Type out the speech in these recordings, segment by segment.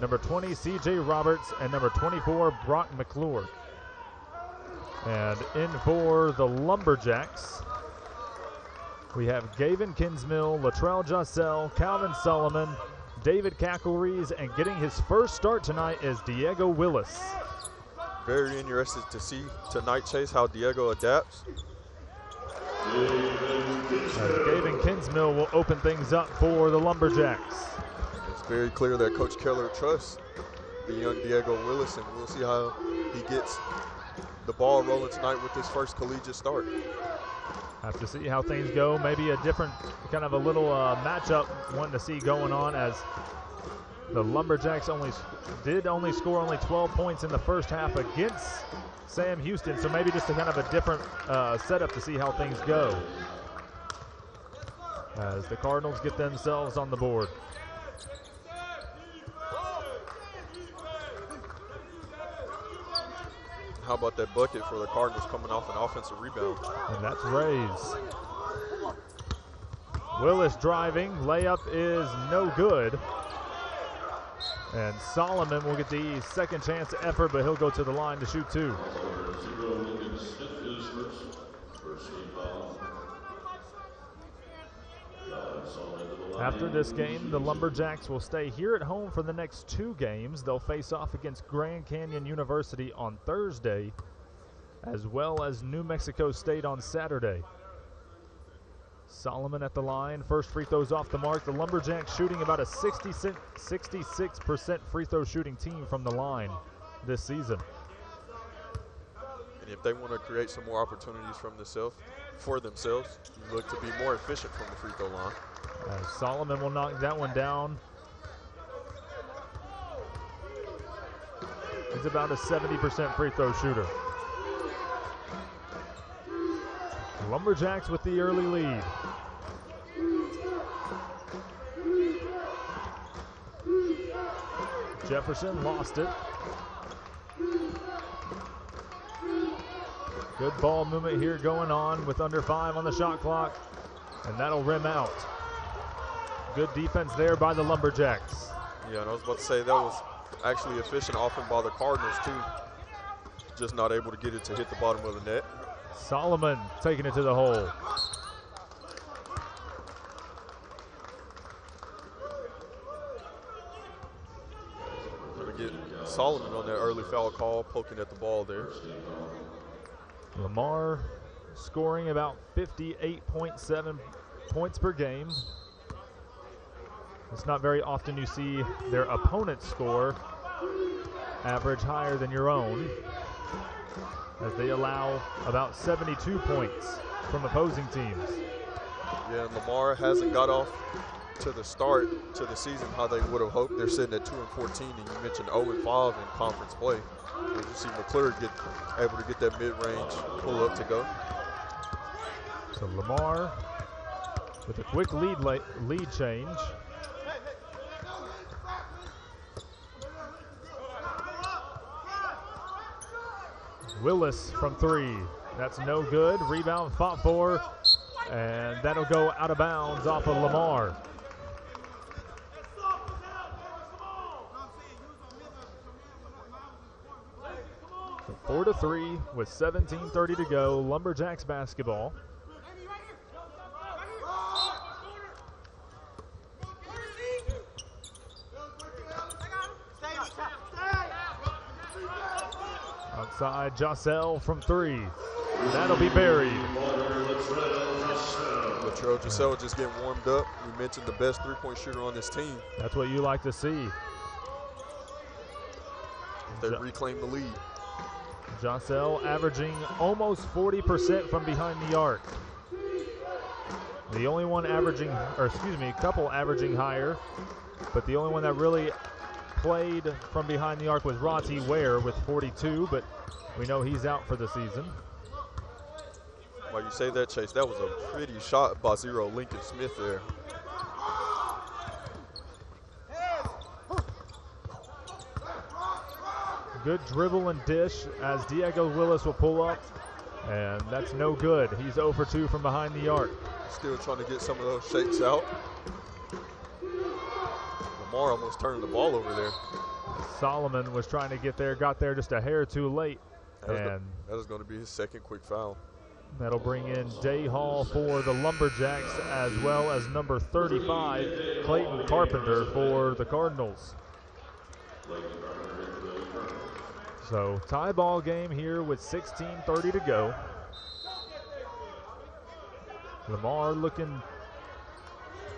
number 20, C.J. Roberts, and number 24, Brock McClure. And in for the Lumberjacks, we have Gavin Kinsmill, Latrell Jossell, Calvin Solomon, David Cackleries, and getting his first start tonight is Diego Willis. Very interested to see tonight, Chase, how Diego adapts. Gavin Kinsmill will open things up for the Lumberjacks. It's very clear that Coach Keller trusts the young Diego Willis, and we'll see how he gets the ball rolling tonight with his first collegiate start. Have to see how things go. Maybe a different kind of a little matchup one to see going on, as the Lumberjacks only score 12 points in the first half against Sam Houston. So maybe just a kind of a different setup to see how things go as the Cardinals get themselves on the board. How about that bucket for the Cardinals coming off an offensive rebound? And that's Rays. Willis driving, layup is no good. And Solomon will get the second chance effort, but he'll go to the line to shoot two. After this game, the Lumberjacks will stay here at home for the next two games. They'll face off against Grand Canyon University on Thursday, as well as New Mexico State on Saturday. Solomon at the line. First free throws off the mark. The Lumberjacks shooting about a 66% free throw shooting team from the line this season. And if they want to create some more opportunities for themselves, you look to be more efficient from the free throw line. Solomon will knock that one down. He's about a 70% free throw shooter. Lumberjacks with the early lead. Jefferson lost it. Good ball movement here going on with under 5 on the shot clock, and that'll rim out. Good defense there by the Lumberjacks. Yeah, and I was about to say that was actually efficient offense by the Cardinals too. Just not able to get it to hit the bottom of the net. Solomon taking it to the hole. Gonna get Solomon on that early foul call, poking at the ball there. Lamar scoring about 58.7 points per game. It's not very often you see their opponent's score average higher than your own, as they allow about 72 points from opposing teams. Yeah, and Lamar hasn't got off to the start to the season how they would have hoped. They're sitting at 2-14, and you mentioned 0-5 in conference play. And you see McClure able to get that mid-range pull up to go. So Lamar with a quick lead change. Willis from 3. That's no good. Rebound fought for, and that'll go out of bounds off of Lamar. So 4-3 with 17:30 to go. Lumberjacks basketball. Outside, Jossell from 3. That'll be buried. Latrell Jossell just getting warmed up. We mentioned the best three-point shooter on this team. That's what you like to see. They reclaim the lead. Jossell averaging almost 40% from behind the arc. The only one averaging, or excuse me, a couple averaging higher, but the only one that really played from behind the arc was Ronti Ware with 42, but we know he's out for the season. While you say that, Chase, that was a pretty shot by Zero Lincoln Smith there. Good dribble and dish as Diego Willis will pull up, and that's no good. He's 0 for 2 from behind the arc. Still trying to get some of those shakes out. Lamar almost turning the ball over there. Solomon was trying to get there, got there just a hair too late. That is going to be his second quick foul. That'll bring in Day Hall for the Lumberjacks, as well as number 35, Clayton Carpenter, for the Cardinals. So tie ball game here with 16:30 to go. Lamar looking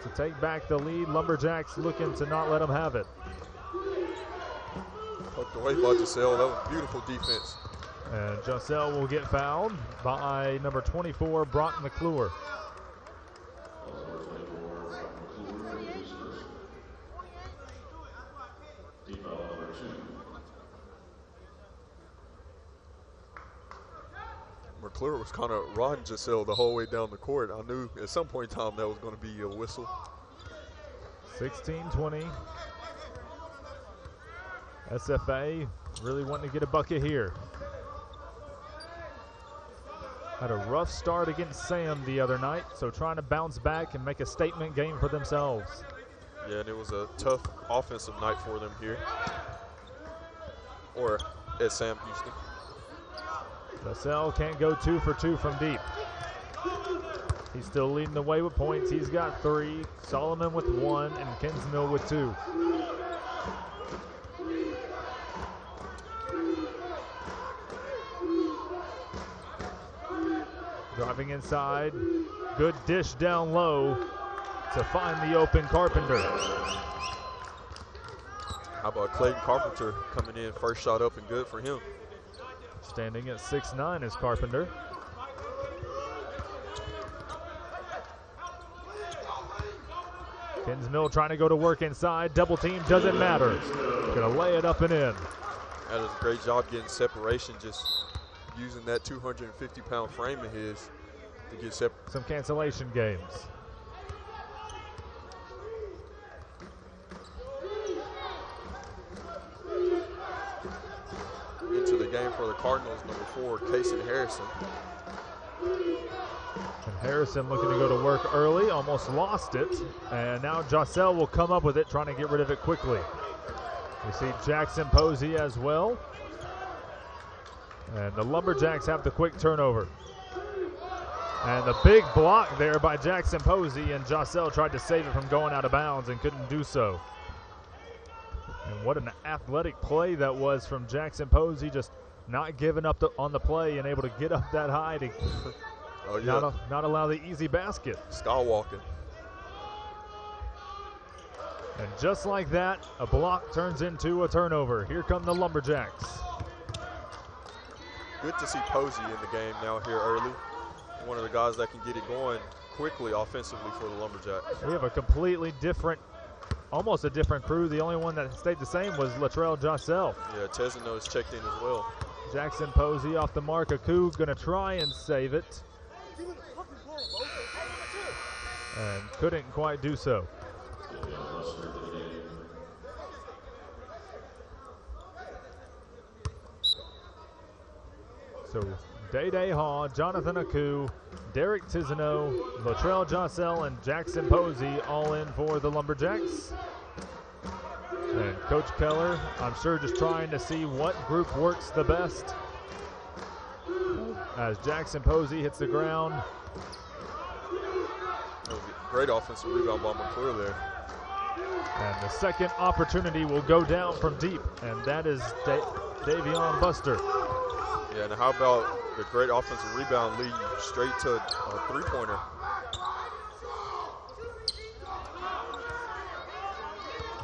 to take back the lead. Lumberjacks looking to not let them have it. Poked away by Giselle. That was beautiful defense. And Giselle will get fouled by number 24, Brock McClure. McClure was kind of riding Giselle the whole way down the court. I knew at some point in time that was going to be a whistle. 16-20. SFA really wanting to get a bucket here. Had a rough start against Sam the other night, so trying to bounce back and make a statement game for themselves. Yeah, and it was a tough offensive night for them here, or at Sam Houston. Giselle can't go 2 for 2 from deep. He's still leading the way with points. He's got 3, Solomon with 1, and Kinsmill with 2. Driving inside, good dish down low to find the open Carpenter. How about Clayton Carpenter coming in, first shot up and good for him. Standing at 6'9" is Carpenter. Kinsmill trying to go to work inside, double team, doesn't matter. Gonna lay it up and in. That is a great job getting separation, just using that 250-pound frame of his to get some cancellation games. Into the game for the Cardinals, number 4, Casey Harrison. And Harrison looking to go to work early, almost lost it. And now Giselle will come up with it, trying to get rid of it quickly. We see Jackson Posey as well. And the Lumberjacks have the quick turnover. And the big block there by Jackson Posey, and Giselle tried to save it from going out of bounds and couldn't do so. And what an athletic play that was from Jackson Posey, just not giving up on the play and able to get up that high to not allow the easy basket. Skywalking. And just like that, a block turns into a turnover. Here come the Lumberjacks. Good to see Posey in the game now here early. One of the guys that can get it going quickly offensively for the Lumberjacks. We have a completely different, almost a different crew. The only one that stayed the same was Latrell Giselle. Yeah, Tezano is checked in as well. Jackson Posey off the mark. Aku gonna try and save it. And couldn't quite do so. So Day Hall, Jonathan Aku, Derek Tizano, Latrell Giselle, and Jackson Posey all in for the Lumberjacks. And Coach Keller, I'm sure, just trying to see what group works the best. As Jackson Posey hits the ground. Great offensive rebound by McClure there. And the second opportunity will go down from deep, and that is Davion Buster. Yeah, and how about the great offensive rebound leading straight to a three-pointer.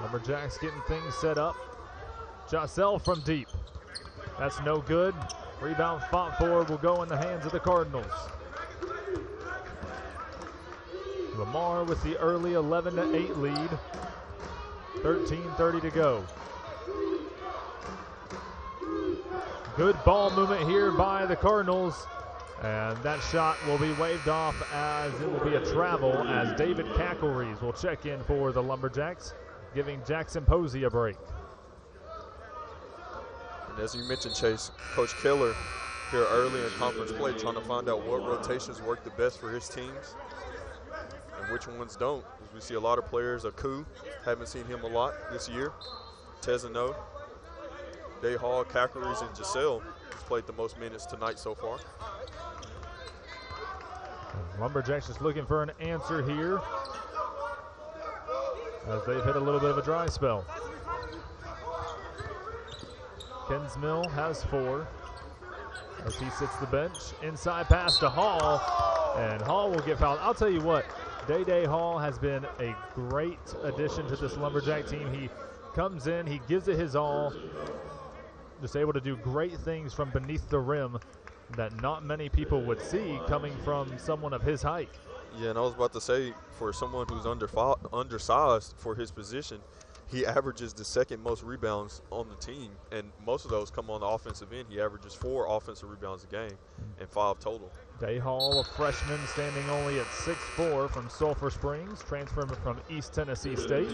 Lumberjacks getting things set up. Giselle from deep. That's no good. Rebound fought for will go in the hands of the Cardinals. Lamar with the early 11-8 lead. 13:30 to go. Good ball movement here by the Cardinals. And that shot will be waved off as it will be a travel, as David Cackleries will check in for the Lumberjacks, giving Jackson Posey a break. And as you mentioned, Chase, Coach Keller here early in conference play trying to find out what rotations work the best for his teams and which ones don't. We see a lot of players. Aku, haven't seen him a lot this year. Tezano, Day Hall, Cackeries, and Giselle, who's played the most minutes tonight so far. Lumberjacks just looking for an answer here as they've hit a little bit of a dry spell. Kinsmill has 4 as he sits the bench. Inside pass to Hall, and Hall will get fouled. I'll tell you what, Day Hall has been a great addition to this Lumberjack team. He comes in, he gives it his all, just able to do great things from beneath the rim that not many people would see coming from someone of his height. Yeah, and I was about to say, for someone who's undersized for his position, he averages the second most rebounds on the team, and most of those come on the offensive end. He averages 4 offensive rebounds a game and 5 total. Day Hall, a freshman, standing only at 6'4", from Sulphur Springs, transferring from East Tennessee State.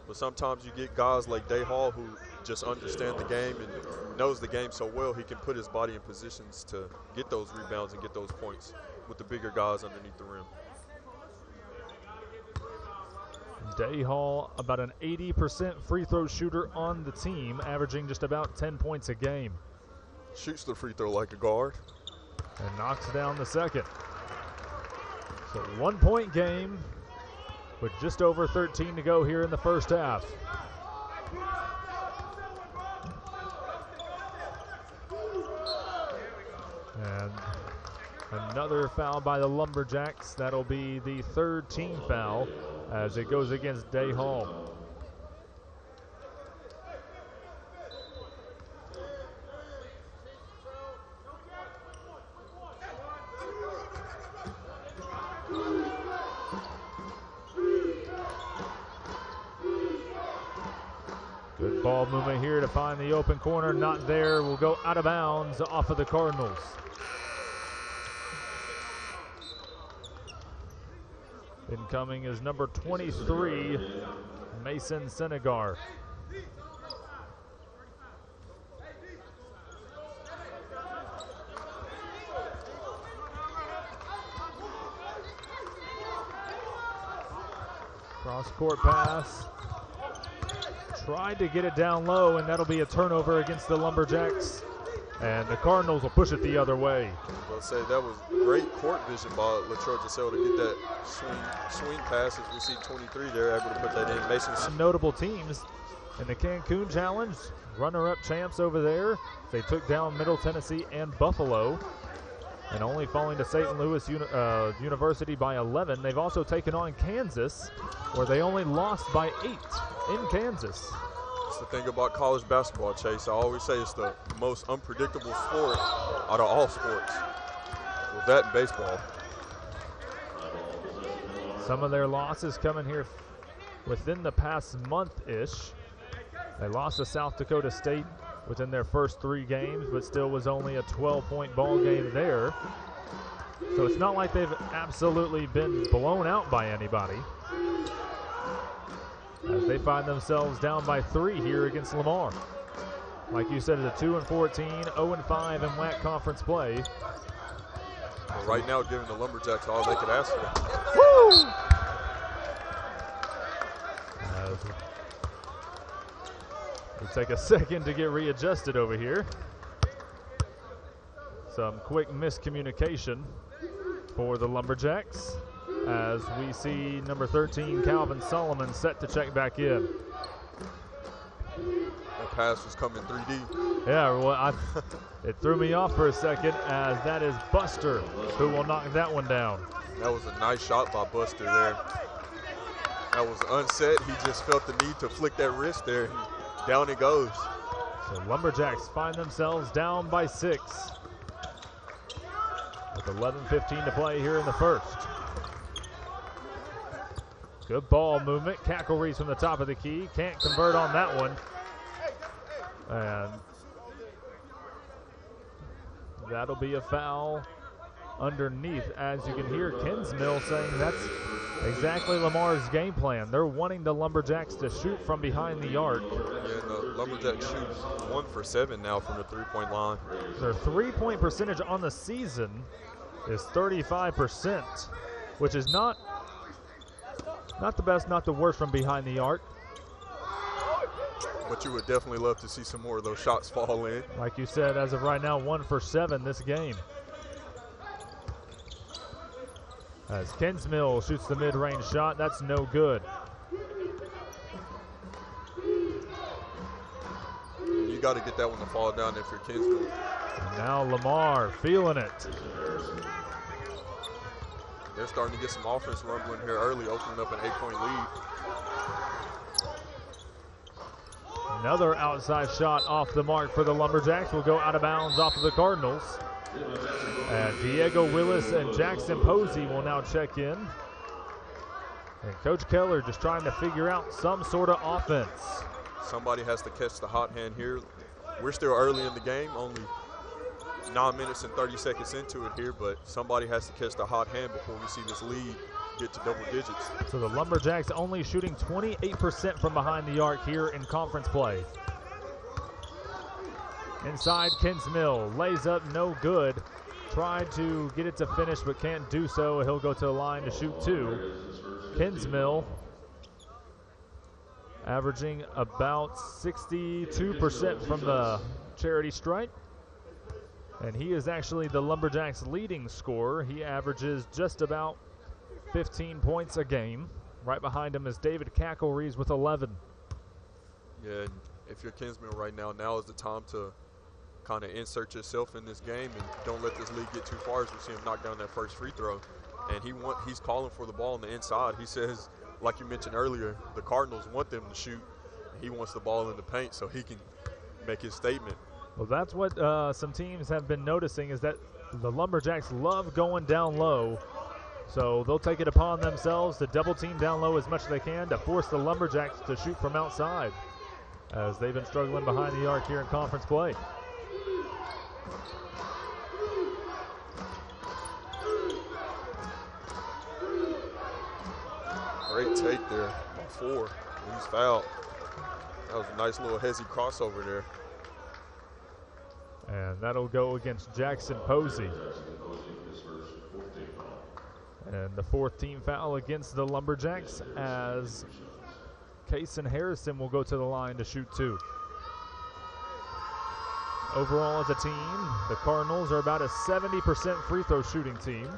But sometimes you get guys like Day Hall who just understand the game and knows the game so well, he can put his body in positions to get those rebounds and get those points with the bigger guys underneath the rim. Day Hall, about an 80% free throw shooter on the team, averaging just about 10 points a game. Shoots the free throw like a guard. And knocks down the second. So 1-point game with just over 13 to go here in the first half. And another foul by the Lumberjacks. That'll be the 3rd team foul as it goes against Day Hall. Good ball movement here to find the open corner. Not there. Will go out of bounds off of the Cardinals. Incoming is number 23, Mason Senegar. Cross-court pass. Tried to get it down low, and that'll be a turnover against the Lumberjacks. And the Cardinals will push it the other way. I'll say that was great court vision by Latrell Giselle to get that swing pass. As we see 23 there, able to put that in. Mason's notable teams in the Cancun Challenge, runner-up champs over there. They took down Middle Tennessee and Buffalo, and only falling to St. Louis University by 11. They've also taken on Kansas, where they only lost by 8 in Kansas. That's the thing about college basketball, Chase. I always say it's the most unpredictable sport out of all sports. Well, that and baseball. Some of their losses coming here within the past month-ish. They lost to South Dakota State within their first 3 games, but still was only a 12-point ball game there. So it's not like they've absolutely been blown out by anybody, as they find themselves down by 3 here against Lamar. Like you said, it's a 2-14, 0-5 in WAC conference play. Well, right now, giving the Lumberjacks all they could ask for. Woo! We take a second to get readjusted over here. Some quick miscommunication for the Lumberjacks, as we see number 13, Calvin Solomon, set to check back in. That pass was coming 3D. Yeah, well, it threw me off for a second, as that is Buster who will knock that one down. That was a nice shot by Buster there. That was unset. He just felt the need to flick that wrist there. Down it goes. So Lumberjacks find themselves down by 6. With 11:15 to play here in the first. Good ball movement. Cackeries from the top of the key. Can't convert on that one. And that'll be a foul underneath, as you can hear Kinsmill saying that's exactly Lamar's game plan. They're wanting the Lumberjacks to shoot from behind the arc. Yeah, the Lumberjacks shoot 1 for 7 now from the 3-point line. Their 3-point percentage on the season is 35%. which is not the best, not the worst from behind the arc. But you would definitely love to see some more of those shots fall in. Like you said, as of right now, 1 for 7 this game. As Kinsmill shoots the mid-range shot, that's no good. You got to get that one to fall down if you're Kinsmill. And now Lamar feeling it. They're starting to get some offense rumbling here early, opening up an 8-point lead. Another outside shot off the mark for the Lumberjacks will go out of bounds off of the Cardinals. And Diego Willis and Jackson Posey will now check in. And Coach Keller just trying to figure out some sort of offense. Somebody has to catch the hot hand here. We're still early in the game, only 9 minutes and 30 seconds into it here, but somebody has to catch the hot hand before we see this lead get to double digits. So the Lumberjacks only shooting 28% from behind the arc here in conference play. Inside, Kinsmill lays up, no good. Tried to get it to finish, but can't do so. He'll go to the line to shoot 2. Kinsmill averaging about 62% from the charity stripe. And he is actually the Lumberjacks' leading scorer. He averages just about 15 points a game. Right behind him is David Cacklerees with 11. Yeah, and if you're Kinsmill right now, now is the time to kind of insert yourself in this game and don't let this lead get too far as we see him knock down that first free throw. And he's calling for the ball on the inside. He says, like you mentioned earlier, the Cardinals want them to shoot. He wants the ball in the paint so he can make his statement. Well, that's what some teams have been noticing, is that the Lumberjacks love going down low. So they'll take it upon themselves to double team down low as much as they can to force the Lumberjacks to shoot from outside, as they've been struggling behind the arc here in conference play. Great take there on 4. He's fouled. That was a nice little hezzy crossover there. And that'll go against Jackson Posey. And the 4th team foul against the Lumberjacks, as Kaysen Harrison will go to the line to shoot 2. Overall as a team, the Cardinals are about a 70% free throw shooting team,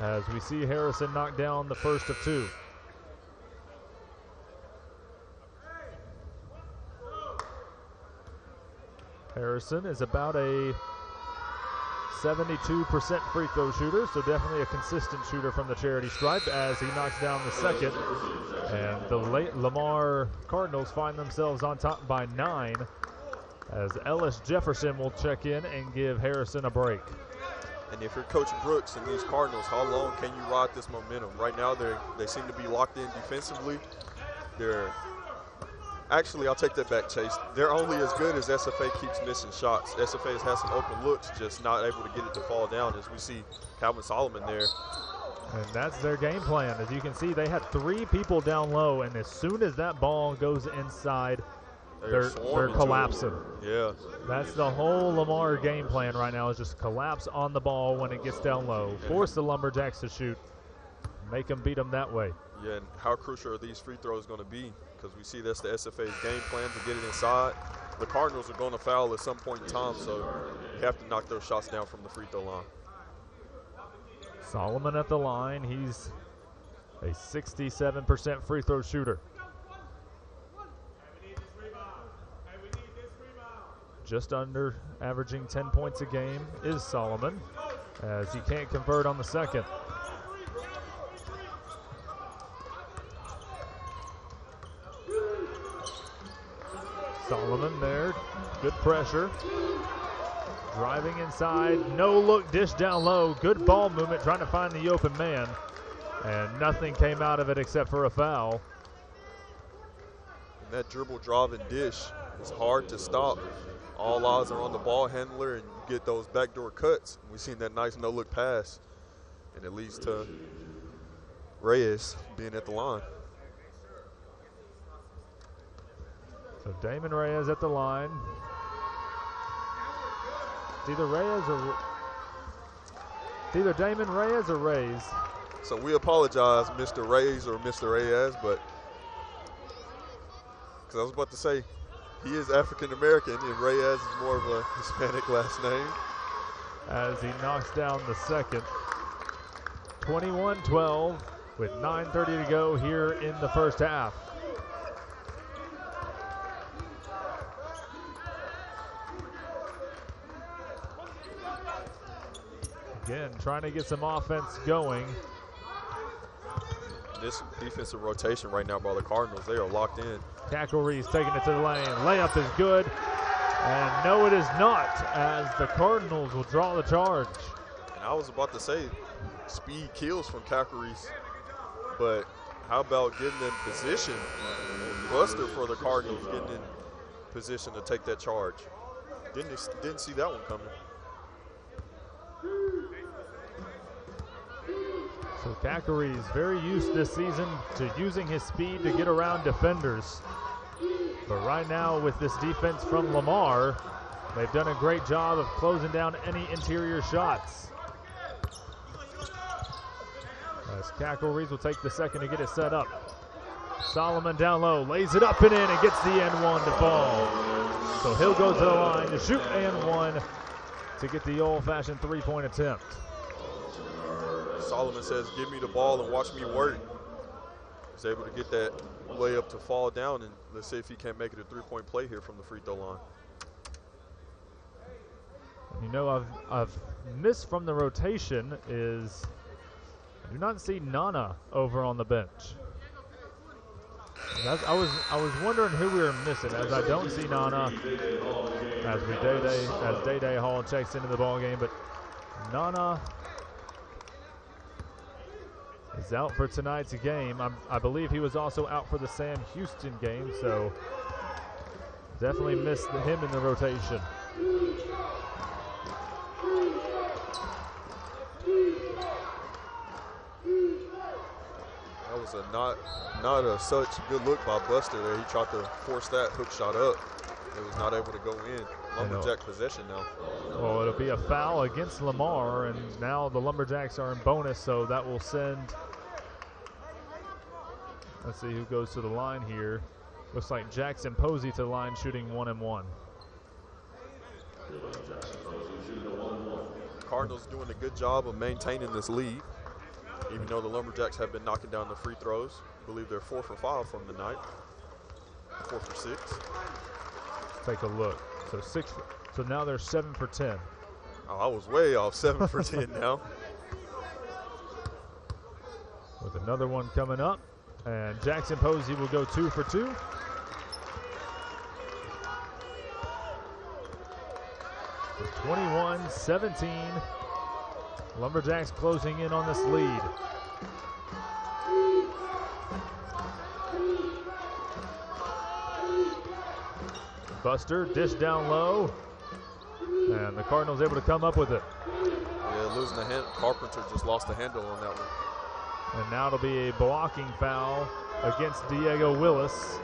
as we see Harrison knock down the first of 2. Harrison is about a 72% free throw shooter, so definitely a consistent shooter from the charity stripe as he knocks down the second. And the Lamar Cardinals find themselves on top by 9, as Ellis Jefferson will check in and give Harrison a break. And if you're Coach Brooks and these Cardinals, how long can you ride this momentum? Right now they seem to be locked in defensively. Actually, I'll take that back, Chase. They're only as good as SFA keeps missing shots. SFA has had some open looks, just not able to get it to fall down, as we see Calvin Solomon there. And that's their game plan. As you can see, they had 3 people down low, and as soon as that ball goes inside, they're collapsing. Yeah. That's the whole Lamar game plan right now, is just collapse on the ball when it gets down low. Force the Lumberjacks to shoot. Make them beat them that way. Yeah, and how crucial are these free throws going to be? Because we see that's the SFA's game plan to get it inside. The Cardinals are going to foul at some point in time, so you have to knock those shots down from the free throw line. Solomon at the line. He's a 67% free throw shooter. Just under averaging 10 points a game is Solomon, as he can't convert on the second. Solomon there, good pressure. Driving inside, no look dish down low. Good ball movement, trying to find the open man. And nothing came out of it except for a foul. And that dribble, drive, and dish is hard to stop. All eyes are on the ball handler, and you get those backdoor cuts. We've seen that nice no-look pass, and it leads to Reyes being at the line. So Damon Reyes at the line. It's either Damon Reyes or Reyes. So we apologize, Mr. Reyes or Mr. Reyes, but because I was about to say he is African American and Reyes is more of a Hispanic last name. As he knocks down the second. 21-12 with 9:30 to go here in the first half. Again, trying to get some offense going. This defensive rotation right now by the Cardinals, they are locked in. Cackley's taking it to the lane. Layup is good. And no, it is not, as the Cardinals will draw the charge. And I was about to say, speed kills from Cackley's, but how about getting in position? Buster for the Cardinals getting in position to take that charge. Didn't see that one coming. So Cackley's very used this season to using his speed to get around defenders. But right now with this defense from Lamar, they've done a great job of closing down any interior shots. As Cackley's will take the second to get it set up. Solomon down low, lays it up and in and gets the and one to fall. So he'll go to the line to shoot and one to get the old-fashioned three-point attempt. Solomon says, give me the ball and watch me work. He's able to get that layup to fall down, and let's see if he can't make it a three-point play here from the free throw line. You know, I've missed from the rotation is I do not see Nana over on the bench. I was wondering who we were missing, as I don't see Nana as Day Hall checks into the ball game, but Nana is out for tonight's game. I believe he was also out for the Sam Houston game, so definitely missed him in the rotation. That was not a such good look by Buster there. He tried to force that hook shot up. It was not able to go in. Lumberjack possession now. Well, it'll be a foul against Lamar, and now the Lumberjacks are in bonus, so that will send. Let's see who goes to the line here. Looks like Jackson Posey to the line, shooting 1 and 1. Cardinals doing a good job of maintaining this lead, even though the Lumberjacks have been knocking down the free throws. I believe they're 4 for 5 from the night. 4 for 6. Take a look. So now they're 7 for 10. Oh, I was way off. 7 for 10 now. With another one coming up, and Jackson Posey will go 2 for 2. So 21-17. Lumberjacks closing in on this lead. Buster, dish down low, and the Cardinals able to come up with it. Yeah, losing the hand. Carpenter just lost the handle on that one. And now it'll be a blocking foul against Diego Willis.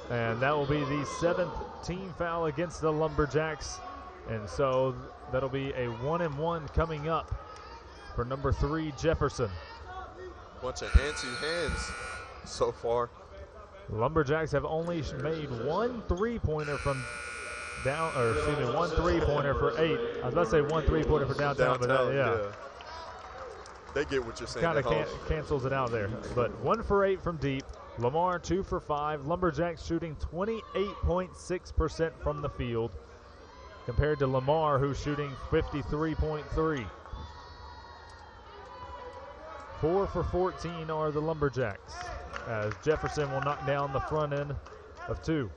And that will be the 7th team foul against the Lumberjacks. And so that'll be a 1 and 1 coming up for number 3, Jefferson. Bunch of antsy hands so far. Lumberjacks have only made 1 3-pointer from down, or excuse me, 1 3-pointer for 8. I was about to say 1 3-pointer for downtown, but yeah. They get what you're saying. Kind of cancels it out there. But 1 for 8 from deep. Lamar 2 for 5. Lumberjacks shooting 28.6% from the field, compared to Lamar, who's shooting 53.3. 4 for 14 are the Lumberjacks, as Jefferson will knock down the front end of 2.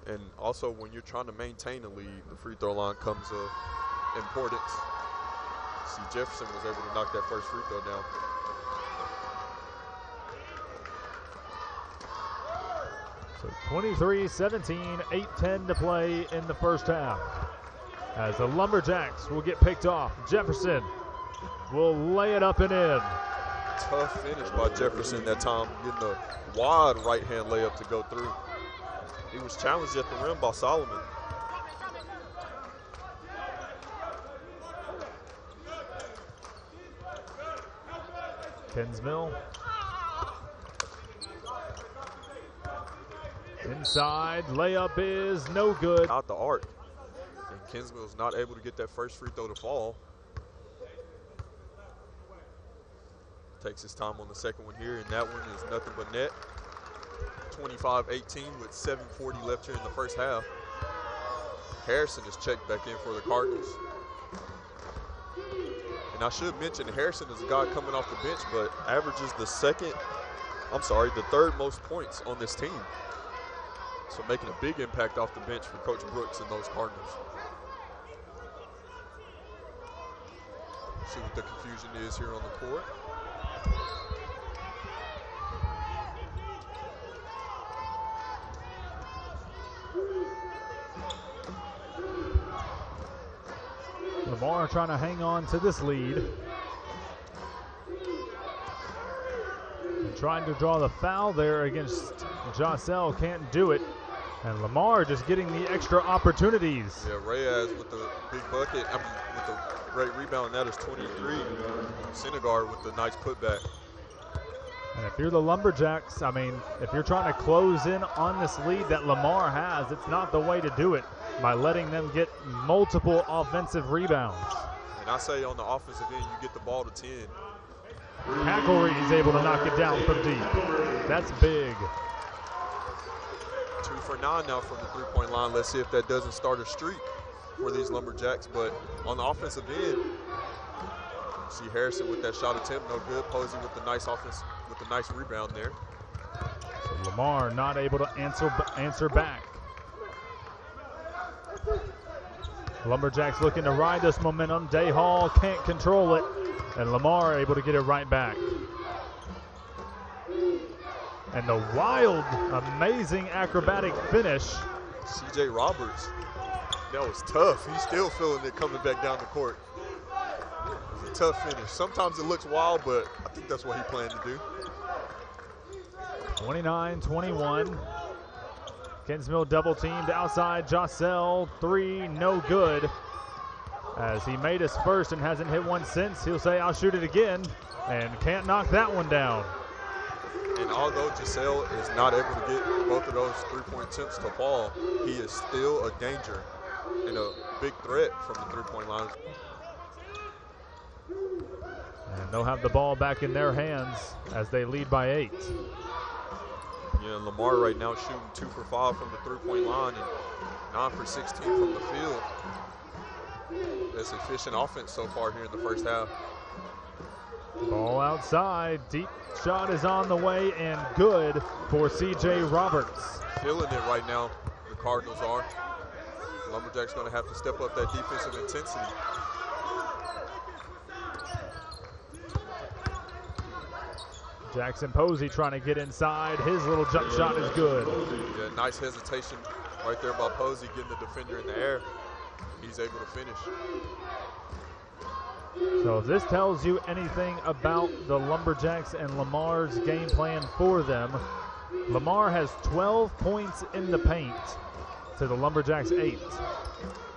And also, when you're trying to maintain a lead, the free throw line comes of importance. See, Jefferson was able to knock that first free throw down. So 23-17, 8:10 to play in the first half. As the Lumberjacks will get picked off, Jefferson will lay it up and in. Tough finish by Jefferson that time, getting a wide right-hand layup to go through. He was challenged at the rim by Solomon. Kinsmill. Inside, layup is no good. Out the arc. And Kinsmill's not able to get that first free throw to fall. Takes his time on the second one here, and that one is nothing but net. 25-18 with 7:40 left here in the first half. Harrison is checked back in for the Cardinals. And I should mention Harrison is a guy coming off the bench, but averages the third most points on this team. So making a big impact off the bench for Coach Brooks and those Cardinals. See what the confusion is here on the court. Lamar trying to hang on to this lead. And trying to draw the foul there against Jossel, can't do it. And Lamar just getting the extra opportunities. Yeah, Reyes with the big bucket, with the great rebound, that is 23. Syndergaard with the nice putback. And if you're the Lumberjacks, if you're trying to close in on this lead that Lamar has, it's not the way to do it by letting them get multiple offensive rebounds. And I say on the offensive end, you get the ball to 10. McElroy is able to knock it down from deep. That's big. 2 for 9 now from the three-point line. Let's see if that doesn't start a streak for these Lumberjacks. But on the offensive end, see Harrison with that shot attempt, no good. Posey with the nice offense, with the nice rebound there. So Lamar not able to answer back. Lumberjacks looking to ride this momentum. Day Hall can't control it, and Lamar able to get it right back. And the wild, amazing acrobatic finish. C.J. Roberts, that was tough. He's still feeling it coming back down the court. It was a tough finish. Sometimes it looks wild, but I think that's what he planned to do. 29-21. Kinsmill double teamed outside. Jossel, 3, no good. As he made his first and hasn't hit one since, he'll say, I'll shoot it again, and can't knock that one down. And although Giselle is not able to get both of those three-point attempts to fall, he is still a danger and a big threat from the three-point line. And they'll have the ball back in their hands as they lead by 8. Yeah, Lamar right now shooting 2 for 5 from the three-point line and 9 for 16 from the field. That's efficient offense so far here in the first half. Ball outside, deep shot is on the way and good for C.J. Roberts. Feeling it right now, the Cardinals are. Lumberjacks going to have to step up that defensive intensity. Jackson Posey trying to get inside. His little jump shot is good. Yeah, nice hesitation right there by Posey, getting the defender in the air. He's able to finish. So if this tells you anything about the Lumberjacks and Lamar's game plan for them, Lamar has 12 points in the paint to the Lumberjacks 8,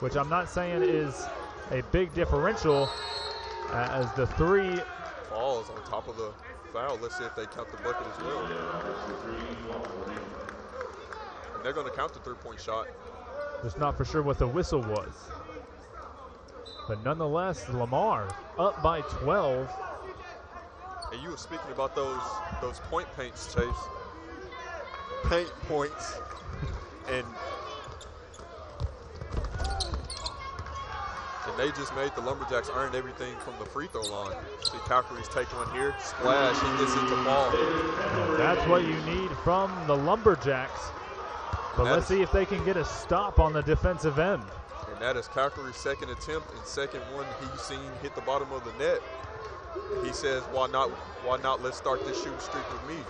which I'm not saying is a big differential as the 3 falls on top of the foul. Let's see if they count the bucket as well. And they're going to count the three-point shot. Just not for sure what the whistle was. But nonetheless, Lamar up by 12. And you were speaking about those point paints, Chase. Paint points. And they just made the Lumberjacks earn everything from the free throw line. See Calgary's taking one here. Splash, he gets it to ball. That's what you need from the Lumberjacks. But let's see if they can get a stop on the defensive end. And that is Calgary's second attempt and second one he's seen hit the bottom of the net. He says, why not? Let's start this shooting streak with me.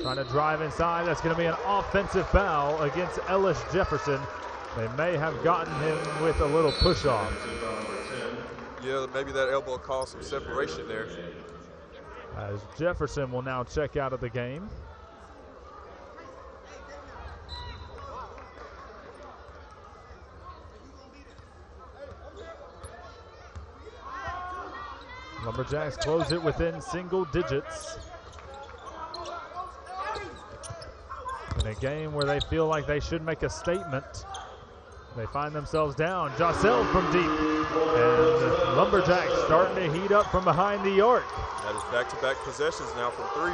Trying to drive inside. That's going to be an offensive foul against Ellis Jefferson. They may have gotten him with a little push-off. Yeah, maybe that elbow caused some separation there. As Jefferson will now check out of the game. Lumberjacks close it within single digits. In a game where they feel like they should make a statement, they find themselves down. Jossell from deep. And Lumberjacks starting to heat up from behind the arc. That is back-to-back possessions now from 3.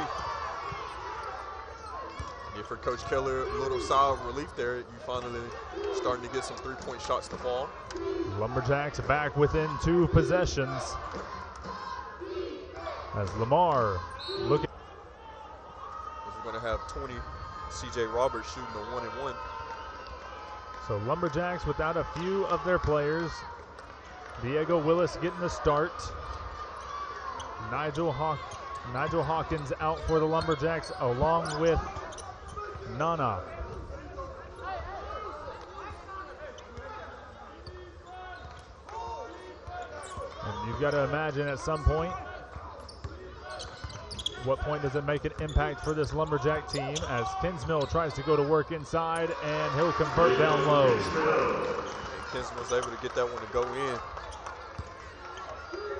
And for Coach Keller, a little sigh of relief there. You finally starting to get some three-point shots to fall. Lumberjacks back within 2 possessions. As Lamar looking. We're going to have 20. C.J. Roberts shooting a 1-and-1. So Lumberjacks without a few of their players. Diego Willis getting the start. Nigel Hawkins out for the Lumberjacks along with Nana. And you've got to imagine at some point, what point does it make an impact for this Lumberjack team as Kinsmill tries to go to work inside and he'll convert down low. Kinsmill's able to get that one to go in.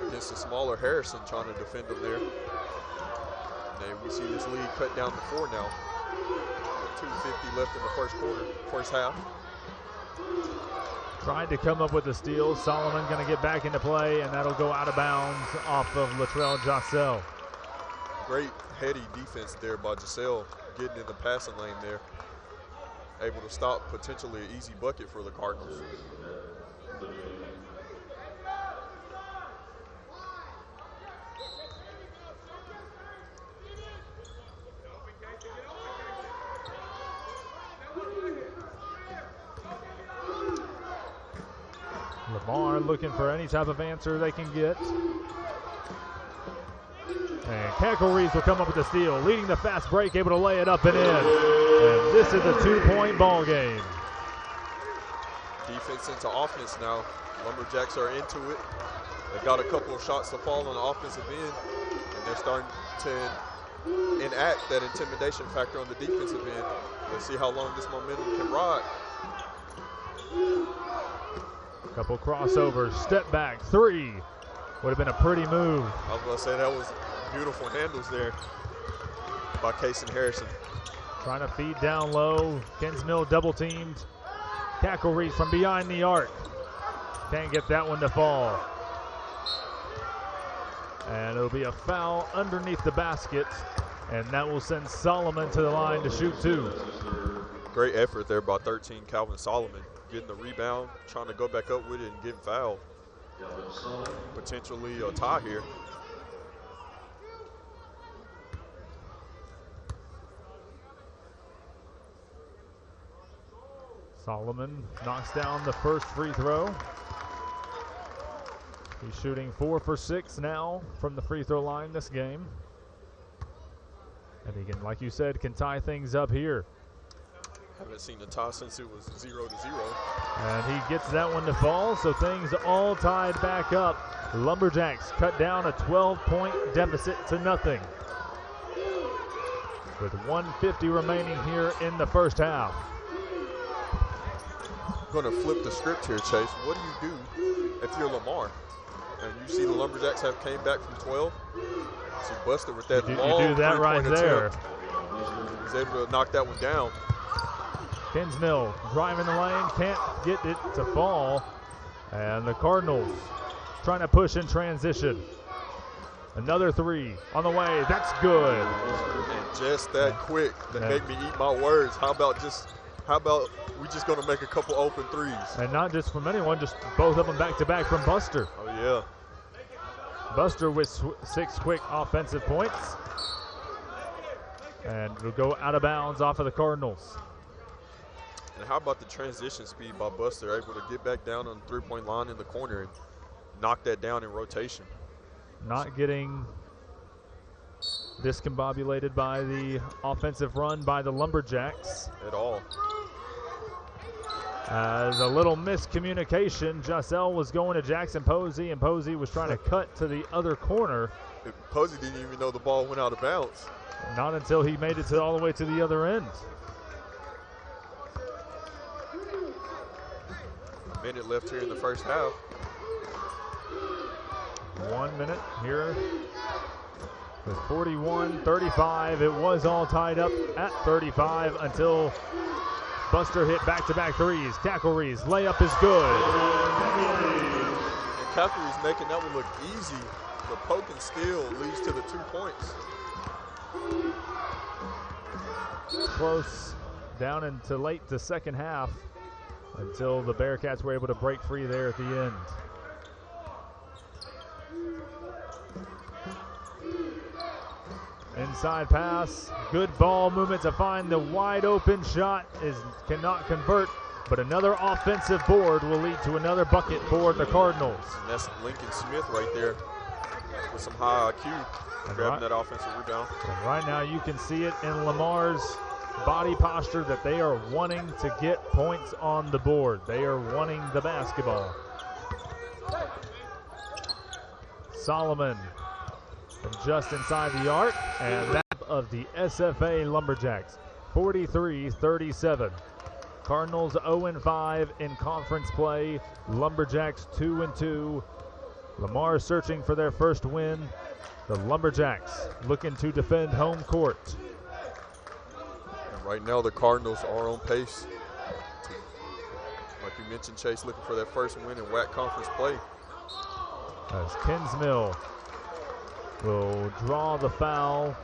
Against a smaller Harrison trying to defend him there. And we see this lead cut down to 4 now. With 2:50 left in the first half. Tried to come up with a steal. Solomon going to get back into play, and that'll go out of bounds off of Latrell Jossell. Great heady defense there by Jossell, getting in the passing lane there. Able to stop potentially an easy bucket for the Cardinals. Lamar looking for any type of answer they can get. And Cackle Reeves will come up with the steal, leading the fast break, able to lay it up and in. And this is a 2-point ball game. Defense into offense now. Lumberjacks are into it. They've got a couple of shots to fall on the offensive end, and they're starting to enact that intimidation factor on the defensive end. Let's see how long this momentum can ride. Couple crossovers, step back, 3. Would have been a pretty move. I was going to say that was beautiful handles there by Kason Harrison. Trying to feed down low. Kinsmill double teamed. Cackle Reeves from behind the arc. Can't get that one to fall. And it'll be a foul underneath the basket. And that will send Solomon to the line to shoot 2. Great effort there by 13 Calvin Solomon. Getting the rebound, trying to go back up with it and getting fouled. Potentially a tie here. Solomon knocks down the first free throw. He's shooting 4 for 6 now from the free throw line this game. And he can, like you said, can tie things up here. Haven't seen a tie since it was 0-0. And he gets that one to fall, so things all tied back up. Lumberjacks cut down a 12-point deficit to nothing. With 1:50 remaining here in the first half. Going to flip the script here, Chase. What do you do if you're Lamar and you see the Lumberjacks have came back from 12? So Buster with that long you do that right there. He's able to knock that one down. Kinsmill driving the lane, can't get it to fall. And the Cardinals trying to push in transition. Another 3 on the way, that's good. And just that quick to make me eat my words. How about we just gonna make a couple open threes? And not just from anyone, just both of them back to back from Buster. Oh yeah. Buster with 6 quick offensive points. And it'll go out of bounds off of the Cardinals. And how about the transition speed by Buster, able to get back down on the three-point line in the corner and knock that down in rotation. Not getting discombobulated by the offensive run by the Lumberjacks. At all. As a little miscommunication, Jossell was going to Jackson Posey, and Posey was trying to cut to the other corner. Posey didn't even know the ball went out of bounds. Not until he made it all the way to the other end. Minute left here in the first half. 1 minute here. It was 41-35. It was all tied up at 35 until Buster hit back-to-back threes. Cacklery's layup is good. And Cacklery's making that one look easy. The poke and steal leads to the 2 points. Close down into late the second half until the Bearcats were able to break free there at the end. Inside pass, good ball movement to find the wide open shot, cannot convert, but another offensive board will lead to another bucket for the Cardinals. And that's Lincoln Smith right there with some high IQ, grabbing that offensive rebound. And right now you can see it in Lamar's body posture that they are wanting to get points on the board. They are wanting the basketball. Solomon from just inside the arc, and that of the SFA Lumberjacks, 43-37. Cardinals 0-5 in conference play. Lumberjacks 2-2. Lamar searching for their first win. The Lumberjacks looking to defend home court. And right now the Cardinals are on pace. Like you mentioned, Chase looking for that first win in WAC conference play. As Kinsmill will draw the foul.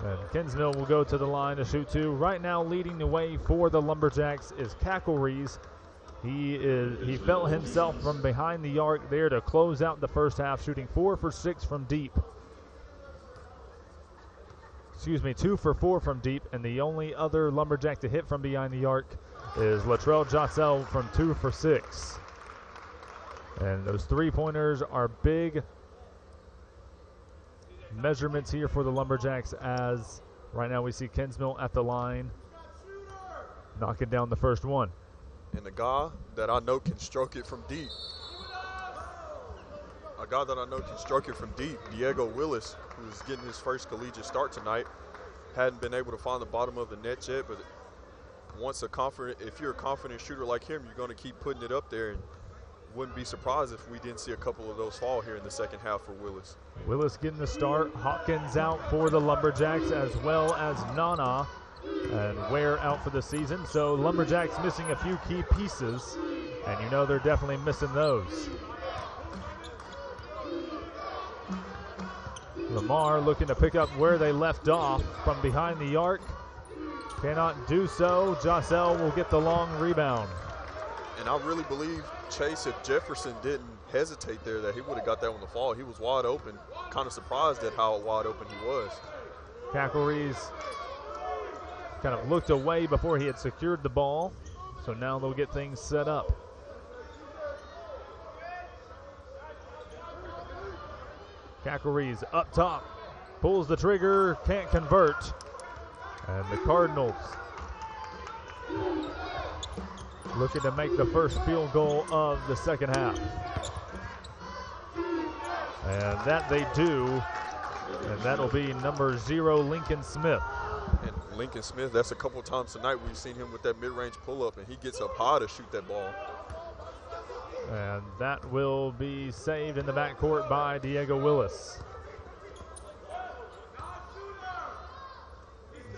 And Kinsmill will go to the line to shoot two. Right now leading the way for the Lumberjacks is Cacklery's. He felt himself from behind the arc there to close out the first half, shooting 4 for 6 from deep. 2 for 4 from deep, and the only other Lumberjack to hit from behind the arc is Latrell Jossell from 2 for 6. And those three-pointers are big measurements here for the Lumberjacks, as right now we see Kinsmill at the line knocking down the first one. And the guy that I know can stroke it from deep. Diego Willis, who's getting his first collegiate start tonight, hadn't been able to find the bottom of the net yet, but if you're a confident shooter like him, you're going to keep putting it up there, and wouldn't be surprised if we didn't see a couple of those fall here in the second half for Willis. Willis getting the start. Hawkins out for the Lumberjacks, as well as Nana and Ware out for the season. So Lumberjacks missing a few key pieces, and you know they're definitely missing those. Lamar looking to pick up where they left off from behind the arc. Cannot do so. Jossell will get the long rebound. And I really believe, Chase, if Jefferson didn't hesitate there, that he would have got that one to fall. He was wide open. Kind of surprised at how wide open he was. Cacklery's kind of looked away before he had secured the ball. So now they'll get things set up. Cacklery's up top, pulls the trigger, can't convert. And the Cardinals looking to make the first field goal of the second half. And that they do, and that'll be number 0, Lincoln Smith. And Lincoln Smith, that's a couple of times tonight we've seen him with that mid-range pull-up, and he gets up high to shoot that ball. And that will be saved in the backcourt by Diego Willis.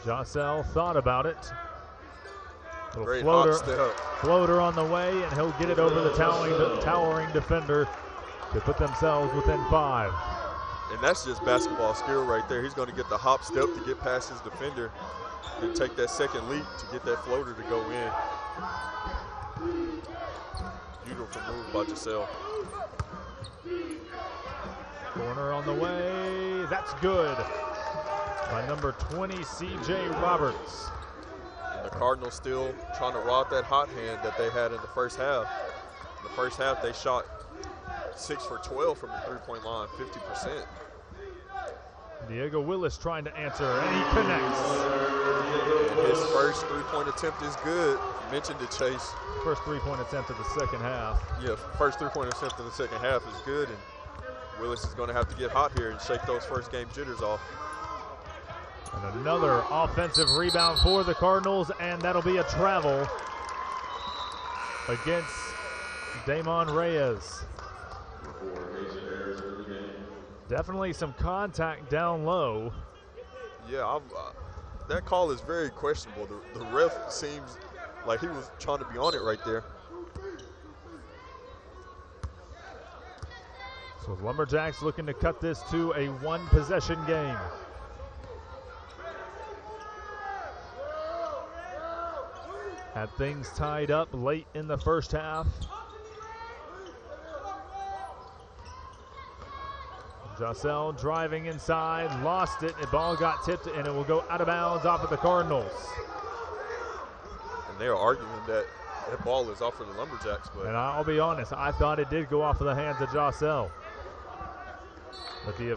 Jossell thought about it. Great floater on the way, and he'll get it over the towering defender to put themselves within 5. And that's just basketball skill right there. He's going to get the hop step to get past his defender and take that second leap to get that floater to go in. Beautiful move by Jossell. Corner on the way. That's good by number 20, C.J. Roberts. And the Cardinals still trying to ride that hot hand that they had in the first half. In the first half, they shot 6 for 12 from the three-point line, 50%. Diego Willis trying to answer, and he connects. And his first three-point attempt is good. You mentioned it, Chase. First three-point attempt of the second half. Yeah, first three-point attempt of the second half is good, and Willis is going to have to get hot here and shake those first game jitters off. And another offensive rebound for the Cardinals, and that'll be a travel against Damon Reyes. Definitely some contact down low. Yeah, that call is very questionable. The ref seems like he was trying to be on it right there. So Lumberjacks looking to cut this to a one-possession game. Had things tied up late in the first half. Jossel driving inside, lost it. The ball got tipped, and it will go out of bounds off of the Cardinals. And they're arguing that ball is off of the Lumberjacks. But and I'll be honest, I thought it did go off of the hands of Jossel. But the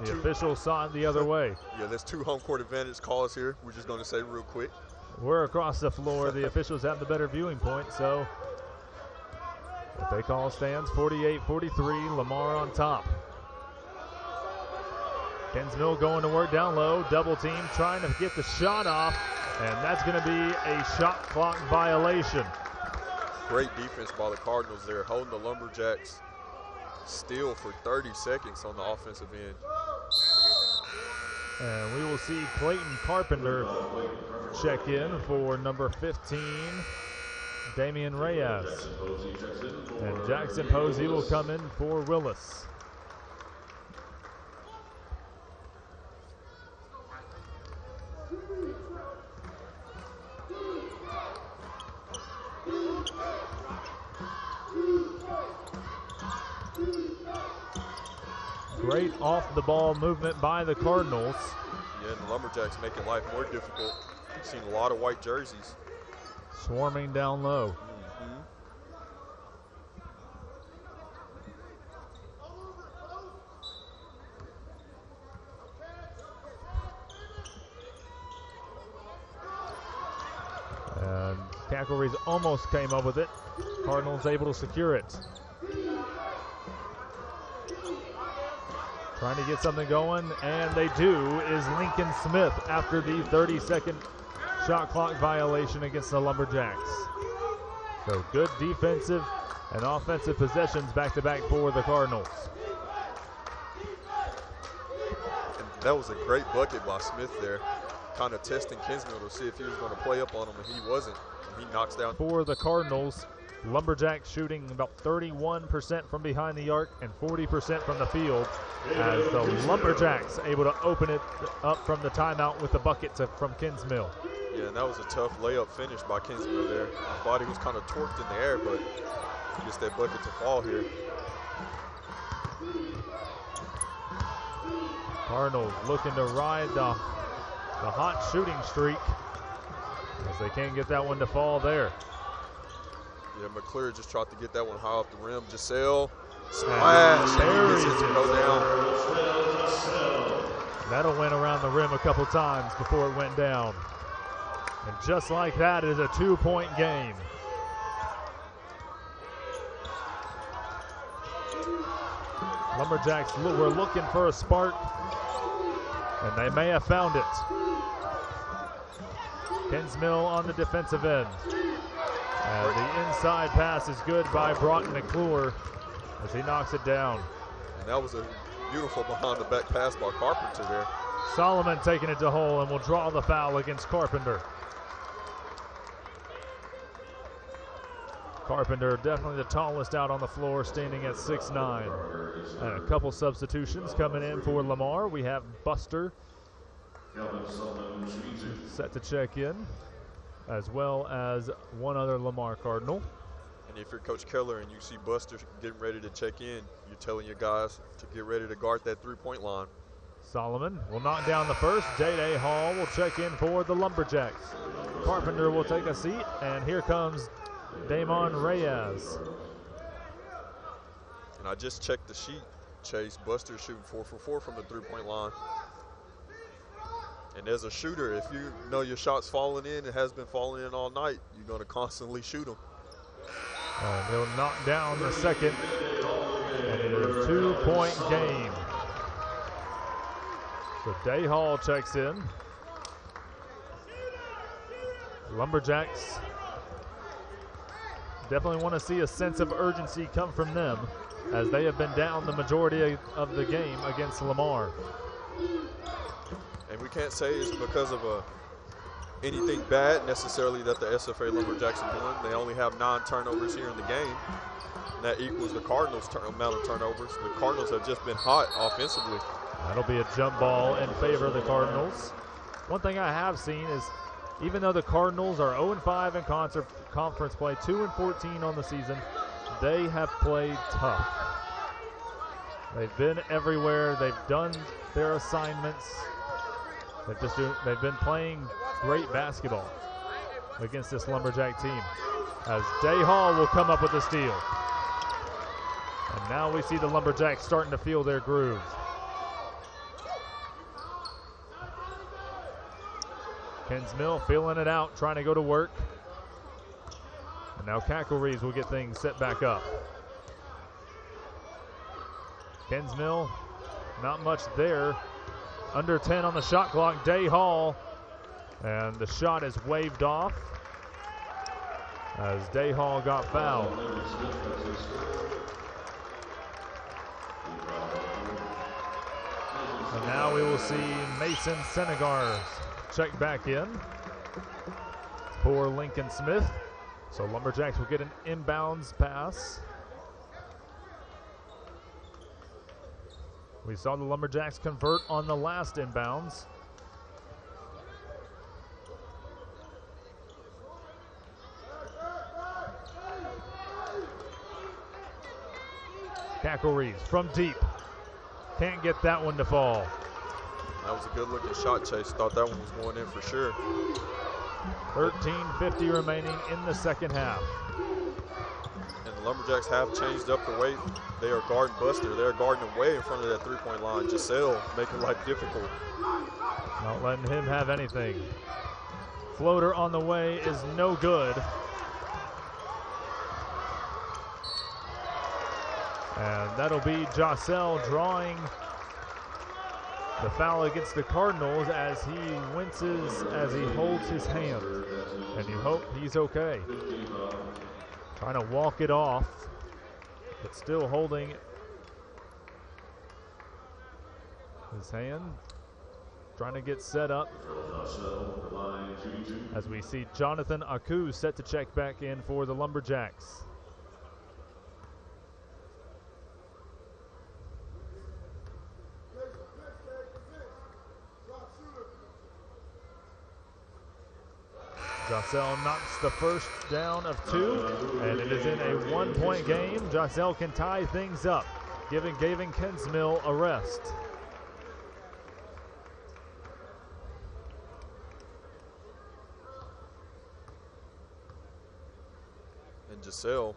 officials saw it the other way. Yeah, there's 2 home court advantage calls here. We're just going to say real quick. We're across the floor. The officials have the better viewing point, so if they call stands 48-43, Lamar on top. Kinsmill going to work down low, double team, trying to get the shot off, and that's going to be a shot clock violation. Great defense by the Cardinals there, holding the Lumberjacks still for 30 seconds on the offensive end. And we will see Clayton Carpenter check in for number 15, Damian Reyes. And Jackson Posey will come in for Willis. Great off-the-ball movement by the Cardinals. Yeah, and the Lumberjacks making life more difficult. We've seen a lot of white jerseys. Swarming down low. And Cackleries almost came up with it. Cardinals able to secure it. Trying to get something going, and they do, is Lincoln Smith after the 30-second shot clock violation against the Lumberjacks. So good defensive and offensive possessions back-to-back for the Cardinals. And that was a great bucket by Smith there, kind of testing Kinsmill to see if he was going to play up on him, and he wasn't. He knocks down. For the Cardinals, Lumberjacks shooting about 31% from behind the arc and 40% from the field, as the Lumberjacks able to open it up from the timeout with the bucket from Kinsmill. Yeah, and that was a tough layup finish by Kinsmill there. His body was kind of torqued in the air, but he gets that bucket to fall here. Cardinals looking to ride the hot shooting streak, as they can't get that one to fall there. Yeah, McClure just tried to get that one high off the rim. Giselle, splash, and he gets it to go down. That'll went around the rim a couple times before it went down. And just like that, it is a 2-point game. Lumberjacks were looking for a spark, and they may have found it. Kinsmill on the defensive end. And the inside pass is good by Broughton McClure as he knocks it down. And that was a beautiful behind-the-back pass by Carpenter there. Solomon taking it to hole and will draw the foul against Carpenter. Carpenter definitely the tallest out on the floor, standing at 6'9". And a couple substitutions coming in for Lamar. We have Buster set to check in, as well as one other Lamar Cardinal. And if you're Coach Keller and you see Buster getting ready to check in, you're telling your guys to get ready to guard that three-point line. Solomon will knock down the first. Day Hall will check in for the Lumberjacks. Carpenter will take a seat, and here comes Damon Reyes. And I just checked the sheet, Chase. Buster's shooting 4 for 4 from the three-point line. And as a shooter, if you know your shot's falling in, it has been falling in all night, you're going to constantly shoot them. And he'll knock down the second, and it is a 2-point game. So Day Hall checks in. Lumberjacks Definitely want to see a sense of urgency come from them, as they have been down the majority of the game against Lamar. And we can't say it's because of anything bad necessarily that the SFA Lumberjacks are doing. They only have 9 turnovers here in the game. And that equals the Cardinals' amount of turnovers. The Cardinals have just been hot offensively. That'll be a jump ball in favor of the Cardinals. One thing I have seen is, even though the Cardinals are 0-5 in conference play, 2-14 on the season, they have played tough. They've been everywhere. They've done their assignments. They've been playing great basketball against this Lumberjack team. As Day Hall will come up with the steal. And now we see the Lumberjacks starting to feel their groove. Kinsmill feeling it out, trying to go to work. And now Cackle-Reeves will get things set back up. Kinsmill, not much there. Under 10 on the shot clock, Day Hall. And the shot is waved off as Day Hall got fouled. And now we will see Mason Senegar check back in for Lincoln Smith. So Lumberjacks will get an inbounds pass. We saw the Lumberjacks convert on the last inbounds. Cackle-Reeves from deep. Can't get that one to fall. That was a good looking shot chase. Thought that one was going in for sure. 13:50 remaining in the second half. And the Lumberjacks have changed up the way they are guarding Buster. They're guarding him way in front of that three-point line. Giselle making life difficult. Not letting him have anything. Floater on the way is no good. And that'll be Jossel drawing the foul against the Cardinals as he winces as he holds his hand. And you hope he's okay. Trying to walk it off, but still holding his hand. Trying to get set up as we see Jonathan Aku set to check back in for the Lumberjacks. Jossel knocks the first down of 2, and it is in a 1-point game. Jossel can tie things up, giving Gavin Kinsmill a rest. And Giselle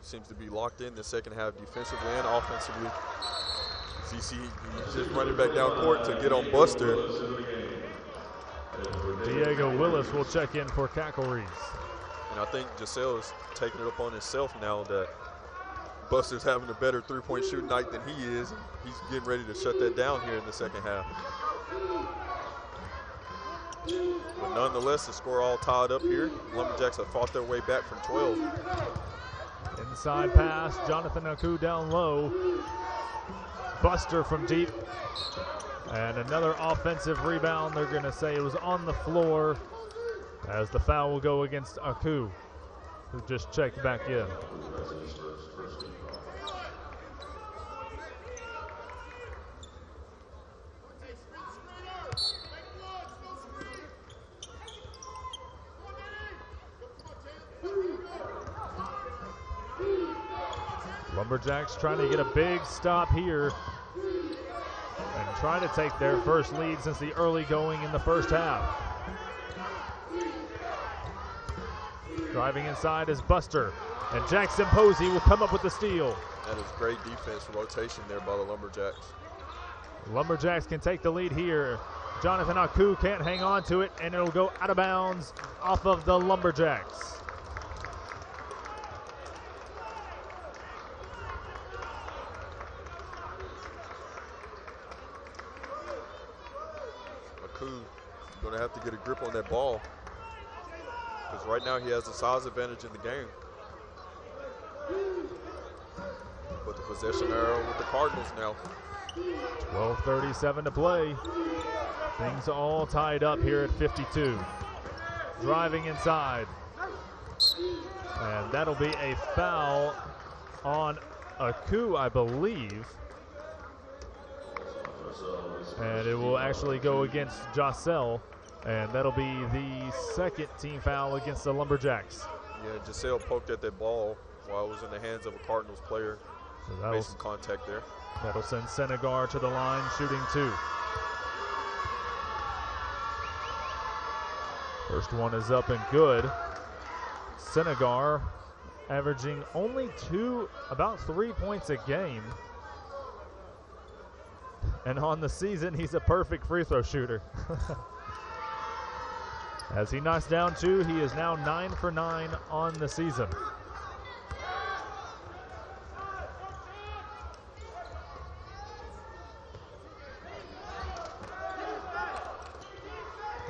seems to be locked in the second half defensively and offensively. CC just running back down court to get on Buster. Diego Willis will check in for Cackle-Reeves. And I think Giselle is taking it upon himself now that Buster's having a better three-point shooting night than he is. He's getting ready to shut that down here in the second half. But nonetheless, the score all tied up here. Lumberjacks have fought their way back from 12. Inside pass, Jonathan Aku down low. Buster from deep. And another offensive rebound. They're going to say it was on the floor as the foul will go against Aku, who just checked back in. Lumberjacks trying to get a big stop here and trying to take their first lead since the early going in the first half. Driving inside is Buster, and Jackson Posey will come up with the steal. That is great defense rotation there by the Lumberjacks. Lumberjacks can take the lead here. Jonathan Aku can't hang on to it, and it'll go out of bounds off of the Lumberjacks. Going to have to get a grip on that ball because right now he has the size advantage in the game. Possession arrow with the Cardinals now. 12:37 to play. Things all tied up here at 52. Driving inside. And that'll be a foul on Aku, I believe. And it will actually go against Jocel. And that'll be the second team foul against the Lumberjacks. Yeah, Giselle poked at that ball while it was in the hands of a Cardinals player. So made some contact there. That'll send Senegar to the line, shooting 2. First one is up and good. Senegar averaging only about 3 points a game. And on the season, he's a perfect free throw shooter. As he knocks down 2, he is now 9 for 9 on the season.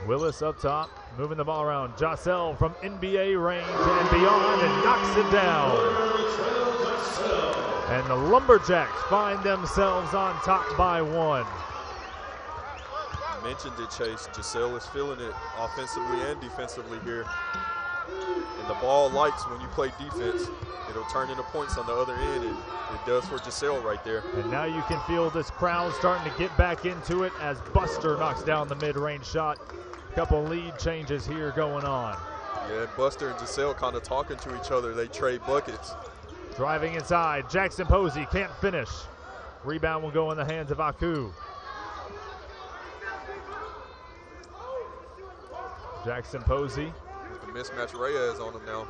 Willis up top, moving the ball around. Jocel from NBA range and beyond, and knocks it down. And the Lumberjacks find themselves on top by 1. Mentioned it, Chase. Giselle is feeling it offensively and defensively here. And the ball likes when you play defense. It'll turn into points on the other end, and it does for Giselle right there. And now you can feel this crowd starting to get back into it as Buster knocks down the mid-range shot. Couple lead changes here going on. Yeah, Buster and Giselle kind of talking to each other. They trade buckets. Driving inside, Jackson Posey can't finish. Rebound will go in the hands of Aku. Jackson Posey. The mismatch Reyes on him now.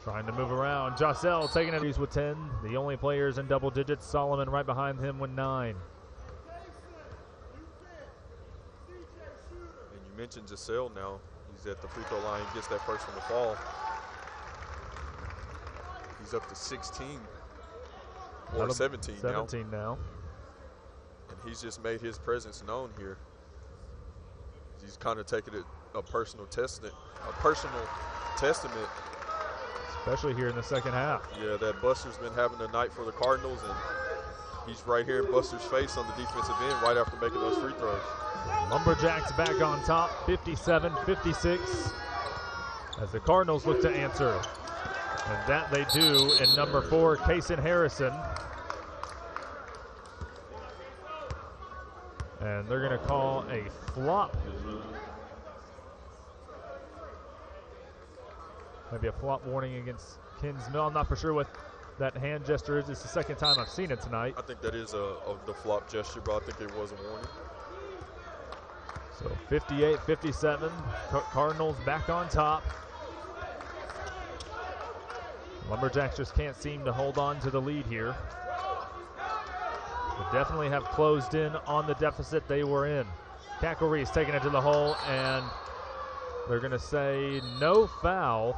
Trying to move around. Jocel taking it with 10. The only players in double digits. Solomon right behind him with 9. And you mentioned Giselle now. He's at the free throw line. He gets that first one to fall. He's up to 16 or 17 now. 17 now. And he's just made his presence known here. He's kind of taken it a personal testament. Especially here in the second half. Yeah, that Buster's been having a night for the Cardinals, and he's right here in Buster's face on the defensive end right after making those free throws. Lumberjacks back on top, 57-56, as the Cardinals look to answer. And that they do in number 4, Kaysen Harrison. And they're going to call a flop. Maybe a flop warning against Kinsmill. I'm not for sure what that hand gesture is. It's the second time I've seen it tonight. I think that is the flop gesture, but I think it was a warning. So 58-57, Cardinals back on top. Lumberjacks just can't seem to hold on to the lead here. But definitely have closed in on the deficit they were in. Cackle-Reese taking it to the hole, and they're going to say no foul,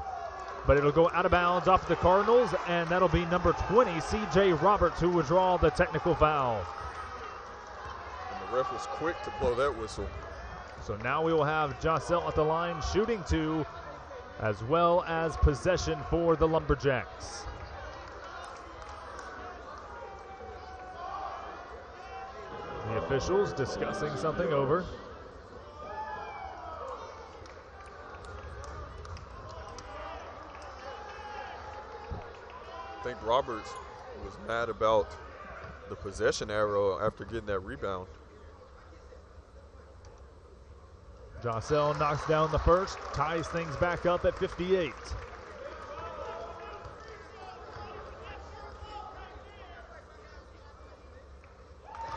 but it'll go out of bounds off the Cardinals, and that'll be number 20, C.J. Roberts, who will draw the technical foul. And the ref was quick to blow that whistle. So now we will have Jocel at the line shooting 2, as well as possession for the Lumberjacks. The officials discussing something over. I think Roberts was mad about the possession arrow after getting that rebound. Jocel knocks down the first, ties things back up at 58.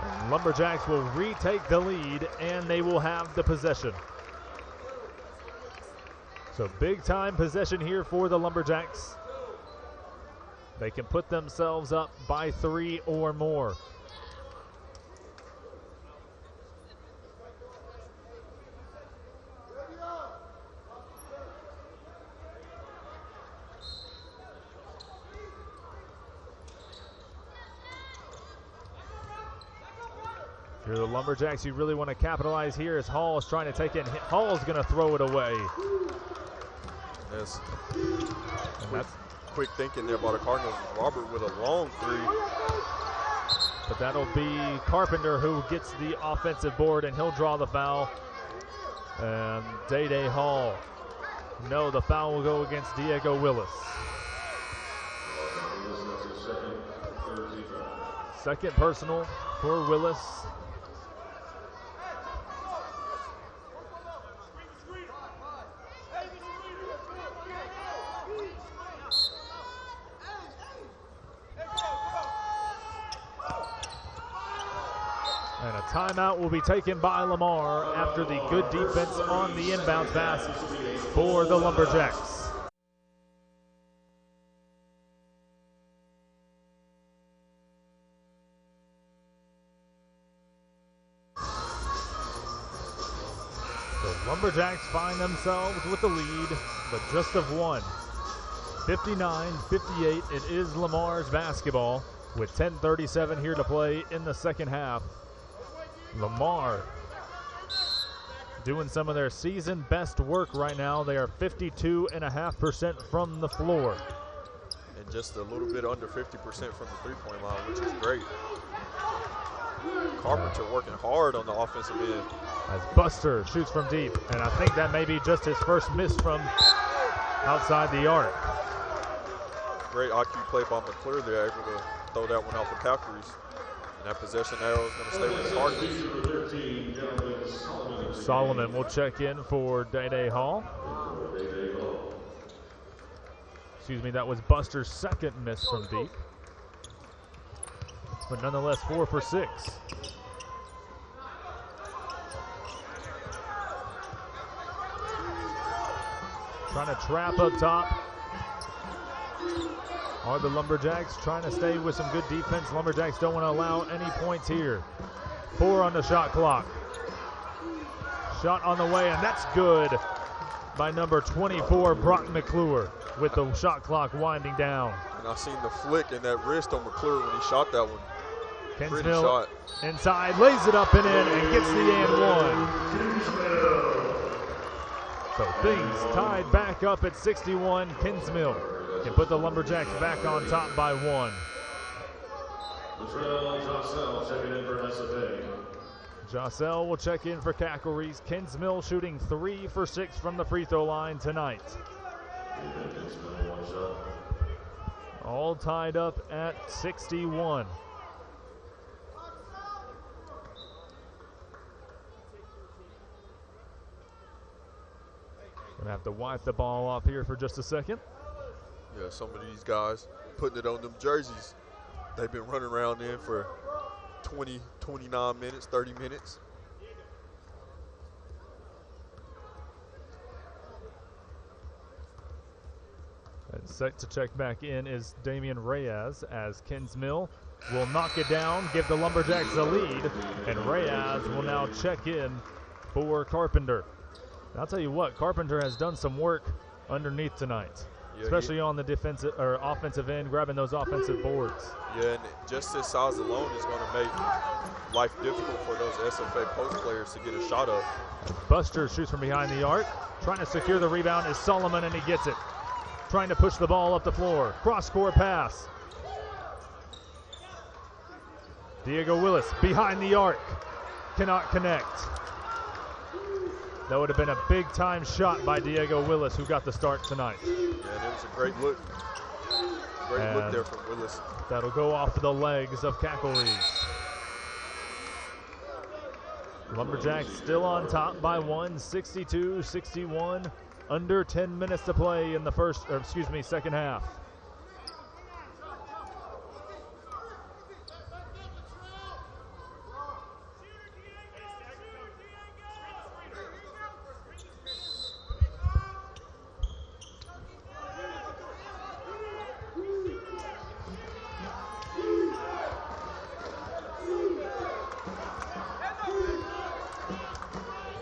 And Lumberjacks will retake the lead, and they will have the possession. So big time possession here for the Lumberjacks. They can put themselves up by 3 or more. If you're the Lumberjacks, you really want to capitalize here as Hall is trying to take it. Hall's going to throw it away. Yes. quick thinking there by the Cardinals. Robert with a long three. But that'll be Carpenter who gets the offensive board, and he'll draw the foul. And Day Hall. No, the foul will go against Diego Willis. Second personal for Willis. And a timeout will be taken by Lamar after the good defense on the inbound pass for the Lumberjacks. The Lumberjacks find themselves with the lead, but just of one. 59-58, it is Lamar's basketball with 10:37 here to play in the second half. Lamar doing some of their season best work right now. They are 52.5% from the floor. And just a little bit under 50% from the three-point line, which is great. Carpenter working hard on the offensive end. As Buster shoots from deep, and I think that may be just his first miss from outside the arc. Great IQ play by McClure there, able to throw that one out for Calcarees. And that possession arrow is going to stay with the Cardinals. Solomon will check in for Day Hall. Excuse me, that was Buster's second miss from deep. But nonetheless, 4 for 6. Trying to trap up top are the Lumberjacks, trying to stay with some good defense. Lumberjacks don't want to allow any points here. 4 on the shot clock. Shot on the way, and that's good by number 24, Brock McClure, with the shot clock winding down. And I seen the flick in that wrist on McClure when he shot that one. Pretty Kinsmill shot. Inside, lays it up and in, and gets the and one. So things tied back up at 61. Kinsmill can put the Lumberjacks back on top by 1. Jossel will check in for Calcarees. Kinsmill shooting 3 for 6 from the free throw line tonight. All tied up at 61. Gonna have to wipe the ball off here for just a second. Yeah, some of these guys putting it on them jerseys. They've been running around in for 20, 29 minutes, 30 minutes. And set to check back in is Damian Reyes, as Kinsmill will knock it down, give the Lumberjacks a lead, and Reyes will now check in for Carpenter. And I'll tell you what, Carpenter has done some work underneath tonight, especially on the defensive or offensive end, grabbing those offensive boards. Yeah, and just his size alone is going to make life difficult for those SFA post players to get a shot up. Buster shoots from behind the arc. Trying to secure the rebound is Solomon, and he gets it. Trying to push the ball up the floor. Cross-court pass. Diego Willis behind the arc. Cannot connect. That would have been a big-time shot by Diego Willis, who got the start tonight. Yeah, and it was a great look. Great look there from Willis. That'll go off the legs of Calcarees. Lumberjacks still on top by 1, 62-61. Under 10 minutes to play in the second half.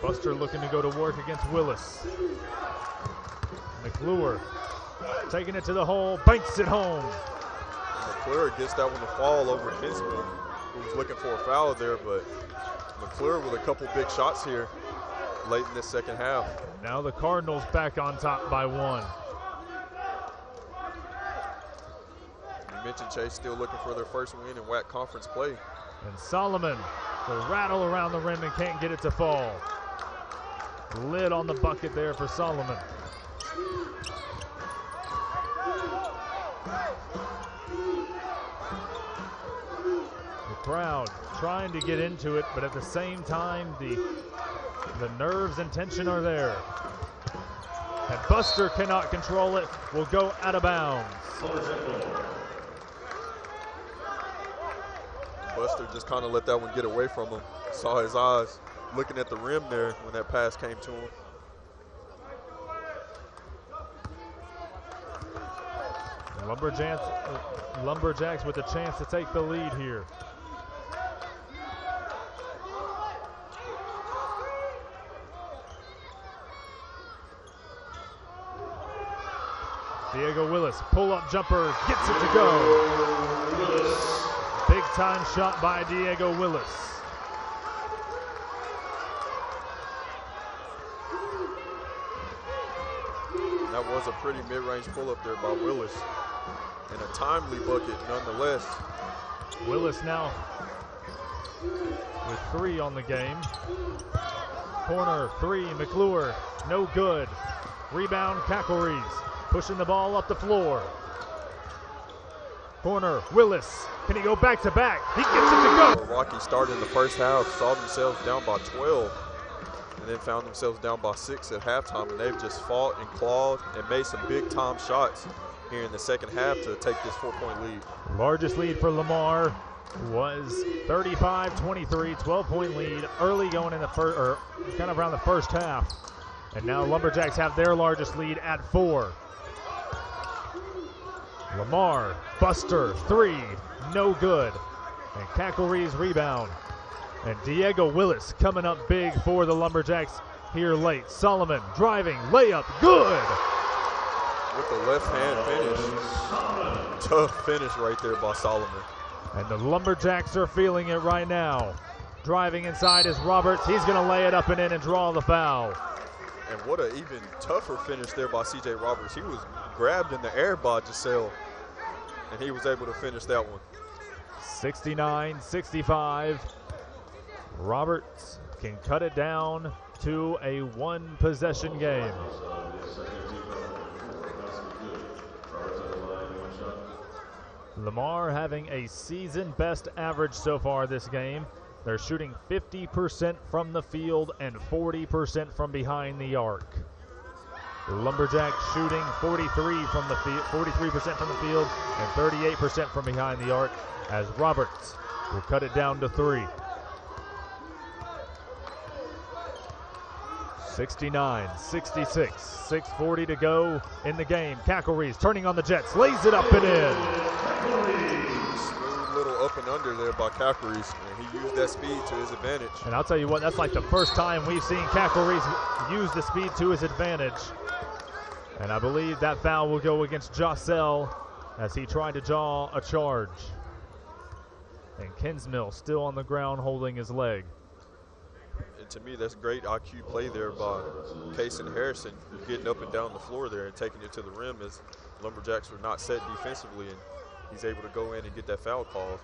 Buster looking to go to work against Willis. McClure taking it to the hole, banks it home. McClure gets that one to fall over Kinsmill, who was looking for a foul there, but McClure with a couple big shots here late in this second half. Now the Cardinals back on top by 1. mentioned, Chase still looking for their first win in WAC conference play. And Solomon will rattle around the rim and can't get it to fall. Lid on the bucket there for Solomon. The crowd trying to get into it, but at the same time, the nerves and tension are there. And Buster cannot control it, will go out of bounds. Buster just kind of let that one get away from him. Saw his eyes looking at the rim there when that pass came to him. Lumberjacks with a chance to take the lead here. Diego Willis, pull-up jumper, gets it to go. Big-time shot by Diego Willis. That was a pretty mid-range pull-up there by Willis. And a timely bucket nonetheless. Willis now with 3 on the game. Corner 3, McClure, no good. Rebound, Cackleries, pushing the ball up the floor. Corner, Willis, can he go back to back? He gets it to go. Milwaukee started in the first half, saw themselves down by 12, and then found themselves down by 6 at halftime, and they've just fought and clawed and made some big-time shots here in the second half to take this 4-point lead. Largest lead for Lamar was 35-23, 12-point lead early going in the first, or kind of around the first half. And now Lumberjacks have their largest lead at 4. Lamar, Buster, 3, no good. And Cackleries rebound. And Diego Willis coming up big for the Lumberjacks here late. Solomon driving, layup, good. With the left hand finish. Tough finish right there by Solomon. And the Lumberjacks are feeling it right now. Driving inside is Roberts. He's going to lay it up and in and draw the foul. And what an even tougher finish there by C.J. Roberts. He was grabbed in the air by Giselle, and he was able to finish that one. 69-65. Roberts can cut it down to a 1-possession game. Lamar having a season-best average so far this game. They're shooting 50% from the field and 40% from behind the arc. The Lumberjacks shooting 43% from the field and 38% from behind the arc, as Roberts will cut it down to 3. 69-66, 6:40 to go in the game. Cackleries turning on the Jets, lays it up and in. Smooth little up and under there by Cackleries, and he used that speed to his advantage. And I'll tell you what, that's like the first time we've seen Cackleries use the speed to his advantage. And I believe that foul will go against Jossell as he tried to draw a charge. And Kinsmill still on the ground holding his leg. And to me, that's great IQ play there by Kason Harrison, getting up and down the floor there and taking it to the rim as Lumberjacks were not set defensively, and he's able to go in and get that foul called.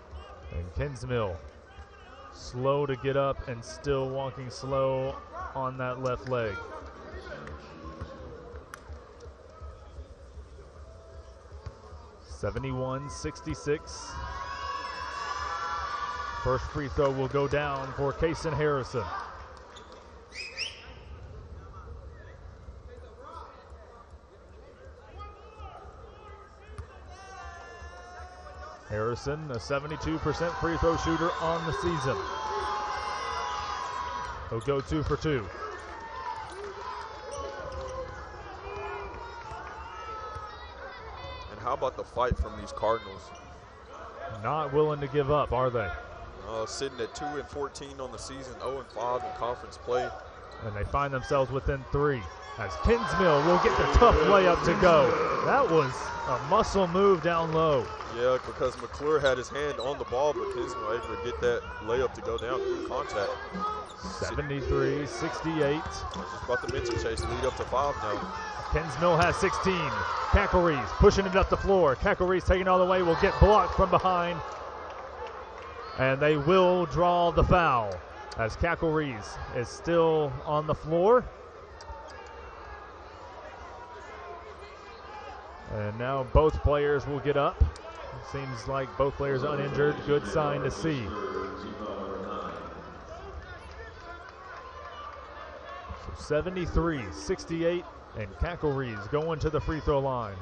And Kinsmill slow to get up and still walking slow on that left leg. (71-66). First free throw will go down for Kason Harrison. Harrison, a 72% free throw shooter on the season. He'll go 2 for 2. And how about the fight from these Cardinals? Not willing to give up, are they? Sitting at 2-14 on the season, 0-5 in conference play. And they find themselves within 3. As Kinsmill will get the tough layup to go. That was a muscle move down low. Yeah, because McClure had his hand on the ball, but Kinsmill able to get that layup to go down through contact. 73-68. I was just about to mention, Chase, lead up to 5 now. Kinsmill has 16. Cackleries pushing it up the floor. Cackleries taking it all the way, will get blocked from behind. And they will draw the foul as Cackleries is still on the floor. And now both players will get up. Seems like both players uninjured. Good sign to see. So 73-68, and Cackleries going to the free throw line.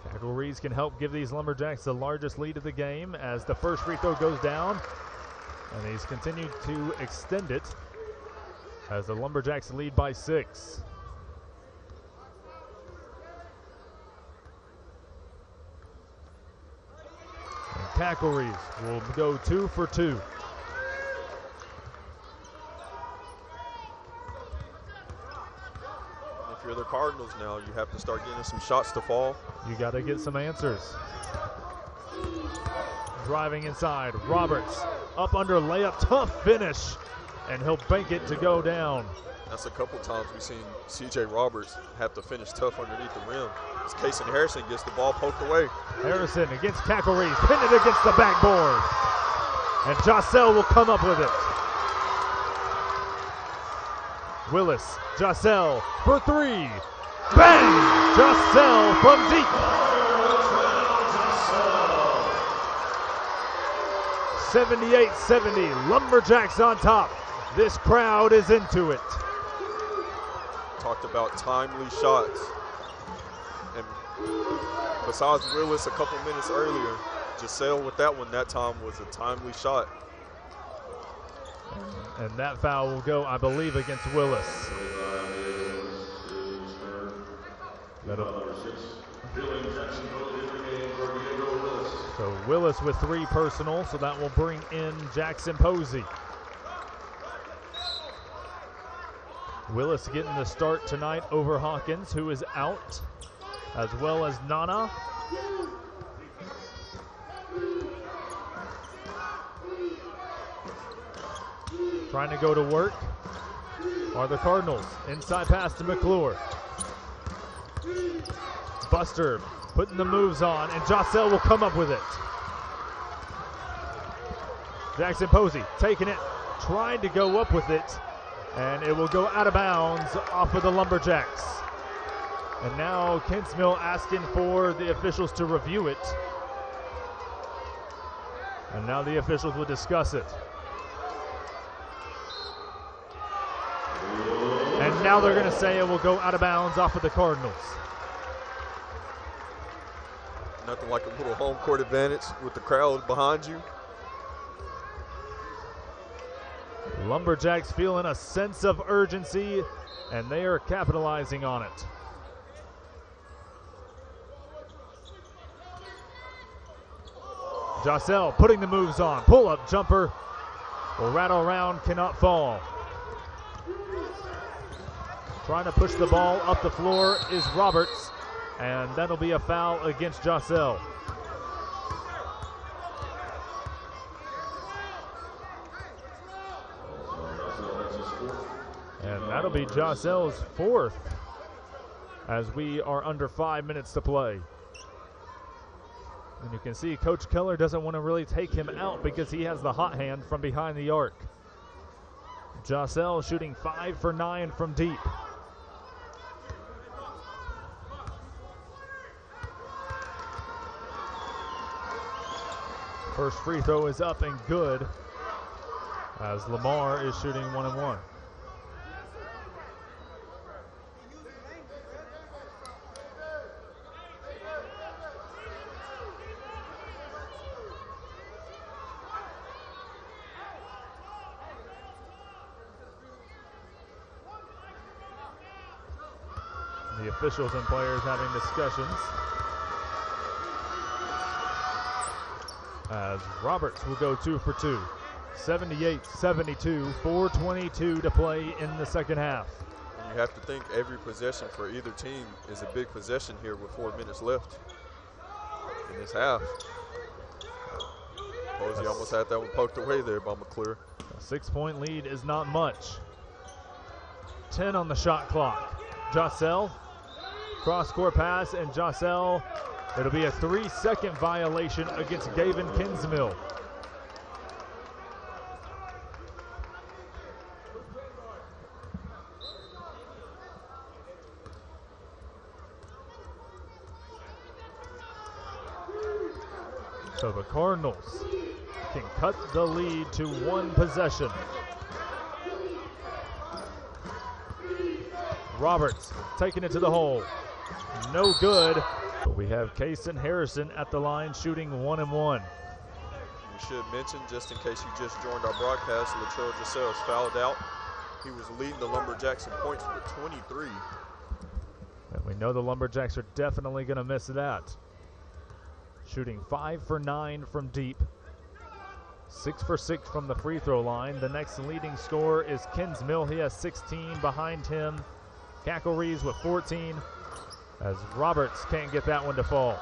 Cackleries can help give these Lumberjacks the largest lead of the game as the first free throw goes down. And he's continued to extend it as the Lumberjacks lead by 6. And Cackleries will go 2 for 2. If you're the Cardinals now, you have to start getting some shots to fall. You got to get some answers. Driving inside, Roberts up under layup, tough finish, and he'll bank it to go down. That's a couple times we've seen C.J. Roberts have to finish tough underneath the rim. As Kason Harrison gets the ball poked away. Harrison against Cackleries, pinned it against the backboard. And Jossel will come up with it. Willis, Jossel for 3. Bang! Jossel from deep. 78-70, Lumberjacks on top. This crowd is into it. Talked about timely shots. And besides Willis a couple minutes earlier, Giselle with that one, that time was a timely shot. And that foul will go, I believe, against Willis. So Willis with 3 personal, so that will bring in Jackson Posey. Willis getting the start tonight over Hawkins, who is out, as well as Nana. Trying to go to work are the Cardinals. Inside pass to McClure. Buster putting the moves on, and Jossel will come up with it. Jackson Posey taking it, trying to go up with it, and it will go out of bounds off of the Lumberjacks. And now Kinsmill asking for the officials to review it. And now the officials will discuss it. And now they're going to say it will go out of bounds off of the Cardinals. Nothing like a little home court advantage with the crowd behind you. Lumberjacks feeling a sense of urgency, and they are capitalizing on it. Jossel putting the moves on. Pull-up jumper will rattle around, cannot fall. Trying to push the ball up the floor is Roberts, and that'll be a foul against Jossel. And that'll be Jossel's 4th as we are under 5 minutes to play. And you can see Coach Keller doesn't want to really take him out because he has the hot hand from behind the arc. Jossel shooting 5 for 9 from deep. First free throw is up and good as Lamar is shooting 1 and 1. The officials and players having discussions. as Roberts will go 2 for 2. 78-72, 4:22 to play in the second half. And you have to think every possession for either team is a big possession here with 4 minutes left in this half. Posey almost had that one poked away there by McClure. A 6-point lead is not much. 10 on the shot clock. Jossell, cross-court pass, and Jossell, it'll be a 3-second violation against Gavin Kinsmill. So the Cardinals can cut the lead to 1 possession. Roberts taking it to the hole. No good. But we have Kaysen Harrison at the line shooting 1 and 1. We should mention, just in case you just joined our broadcast, Latrell Giselles fouled out. He was leading the Lumberjacks in points with 23. And we know the Lumberjacks are definitely going to miss that. Shooting 5 for 9 from deep. 6 for 6 from the free throw line. The next leading scorer is Kinsmill. He has 16. Behind him, Cackle-Reeves with 14. As Roberts can't get that one to fall.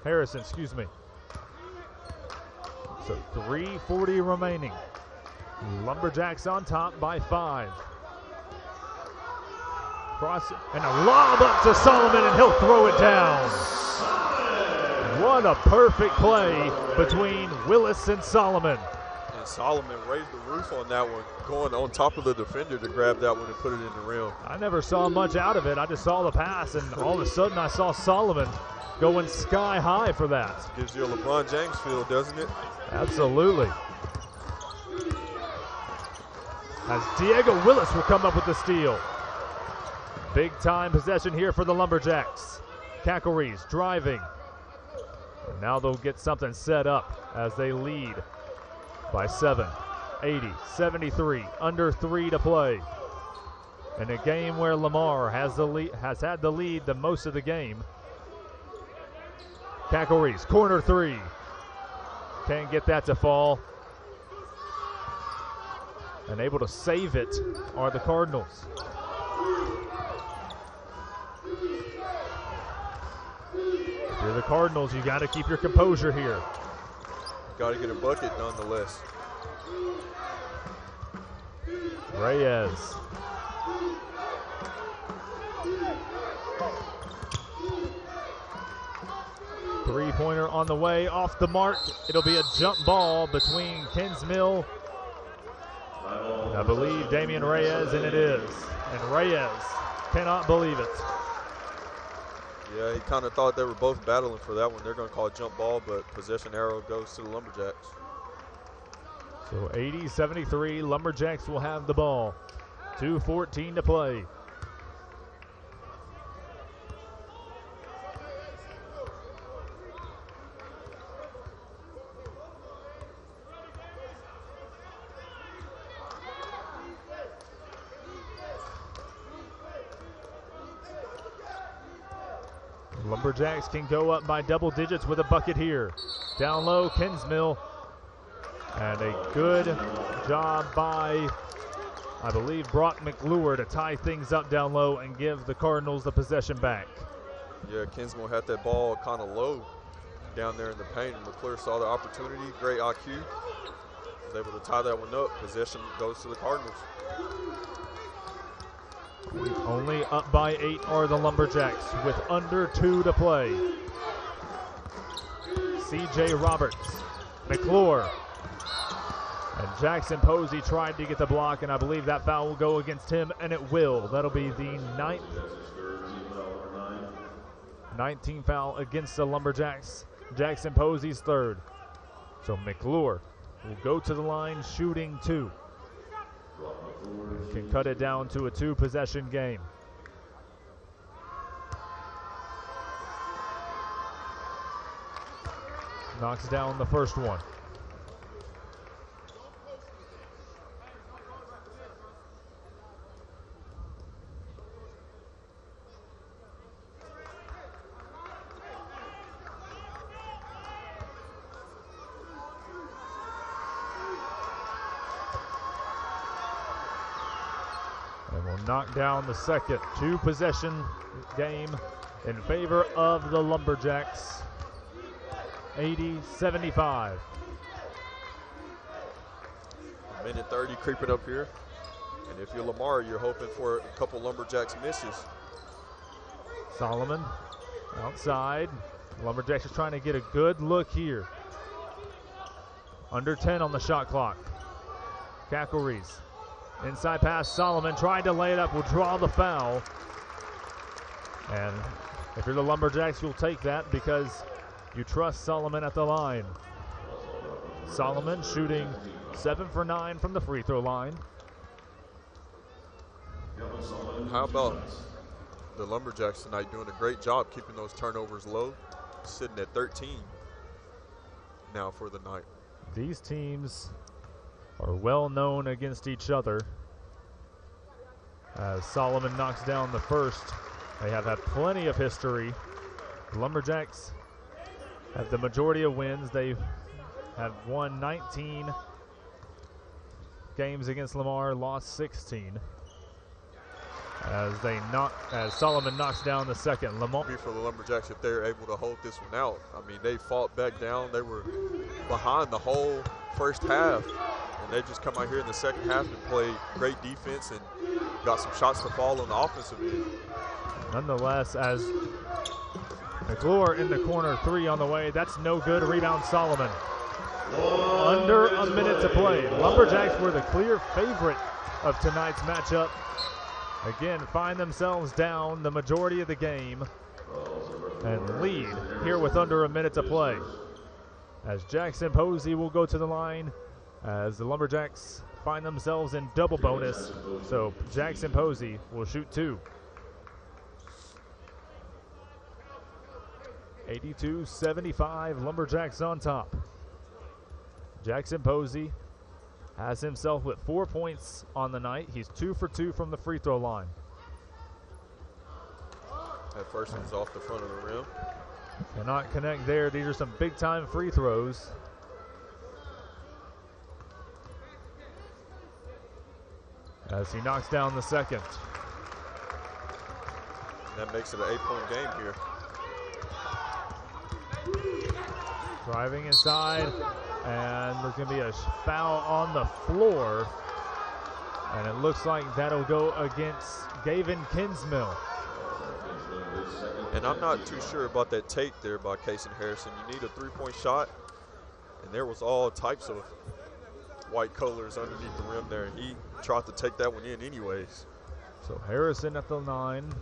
Harrison, excuse me. So 3:40 remaining. Lumberjacks on top by 5. Cross and a lob up to Solomon, and he'll throw it down. What a perfect play between Willis and Solomon. And Solomon raised the roof on that one, going on top of the defender to grab that one and put it in the rim. I never saw much out of it. I just saw the pass, and all of a sudden I saw Solomon going sky high for that. Gives you a LeBron James feel, doesn't it? Absolutely. As Diego Willis will come up with the steal. Big time possession here for the Lumberjacks. Cackle-Reeves driving. And now they'll get something set up as they lead by 7. 80-73, under 3 to play. In a game where Lamar has had the lead the most of the game. Cackle-Reeves, corner 3. Can't get that to fall. And able to save it are the Cardinals. If you're the Cardinals, you got to keep your composure here. Got to get a bucket nonetheless. Reyes. Three-pointer on the way, off the mark. It'll be a jump ball between Kinsmill, I believe, Damian Reyes, and it is. And Reyes cannot believe it. Yeah, he kind of thought they were both battling for that one. They're going to call a jump ball, but possession arrow goes to the Lumberjacks. So 80-73, Lumberjacks will have the ball. 2:14 to play. Lumberjacks can go up by double digits with a bucket here. Down low, Kinsmill. And a good job by, I believe, Brock McClure to tie things up down low and give the Cardinals the possession back. Yeah, Kinsmill had that ball kind of low down there in the paint. McClure saw the opportunity, great IQ. Was able to tie that one up. Possession goes to the Cardinals. Only up by 8 are the Lumberjacks with under 2 to play. C.J. Roberts, McClure, and Jackson Posey tried to get the block, and I believe that foul will go against him, and it will. That'll be the 19th foul against the Lumberjacks. Jackson Posey's 3rd. So McClure will go to the line shooting 2. Can cut it down to a 2-possession game. Knocks down the first one. knock down the second. 2-possession game in favor of the Lumberjacks. 80-75. Minute 30 creeping up here. And if you're Lamar, you're hoping for a couple Lumberjacks misses. Solomon outside. Lumberjacks is trying to get a good look here. Under 10 on the shot clock. Cackle-Reese. Inside pass, Solomon tried to lay it up, will draw the foul. And if you're the Lumberjacks, you'll take that because you trust Solomon at the line. Solomon shooting 7 for 9 from the free throw line. How about the Lumberjacks tonight doing a great job keeping those turnovers low, sitting at 13 now for the night. These teams are well known against each other. As Solomon knocks down the first, they have had plenty of history. The Lumberjacks have the majority of wins. They have won 19 games against Lamar, lost 16. As Solomon knocks down the second. Lamar For the Lumberjacks, if they're able to hold this one out, I mean, they fought back down. They were behind the whole first half, and they just come out here in the second half and played great defense and got some shots to fall on the offensive end. Nonetheless, as McClure in the corner, 3 on the way. That's no good. Rebound Solomon. Under a minute to play. Lumberjacks were the clear favorite of tonight's matchup. Again, find themselves down the majority of the game and lead here with under a minute to play. As Jackson Posey will go to the line as the Lumberjacks find themselves in double bonus. So Jackson Posey will shoot 2. 82-75, Lumberjacks on top. Jackson Posey has himself with 4 points on the night. He's 2 for 2 from the free throw line. That first one's off the front of the rim. Cannot connect there. These are some big time free throws. As he knocks down the second. That makes it an 8-point game here. Driving inside, and there's going to be a foul on the floor. And it looks like that'll go against Gavin Kinsmill. And I'm not too sure about that take there by Casey Harrison. You need a 3-point shot, and there was all types of white colors underneath the rim there, and he tried to take that one in anyways. So Harrison at the line.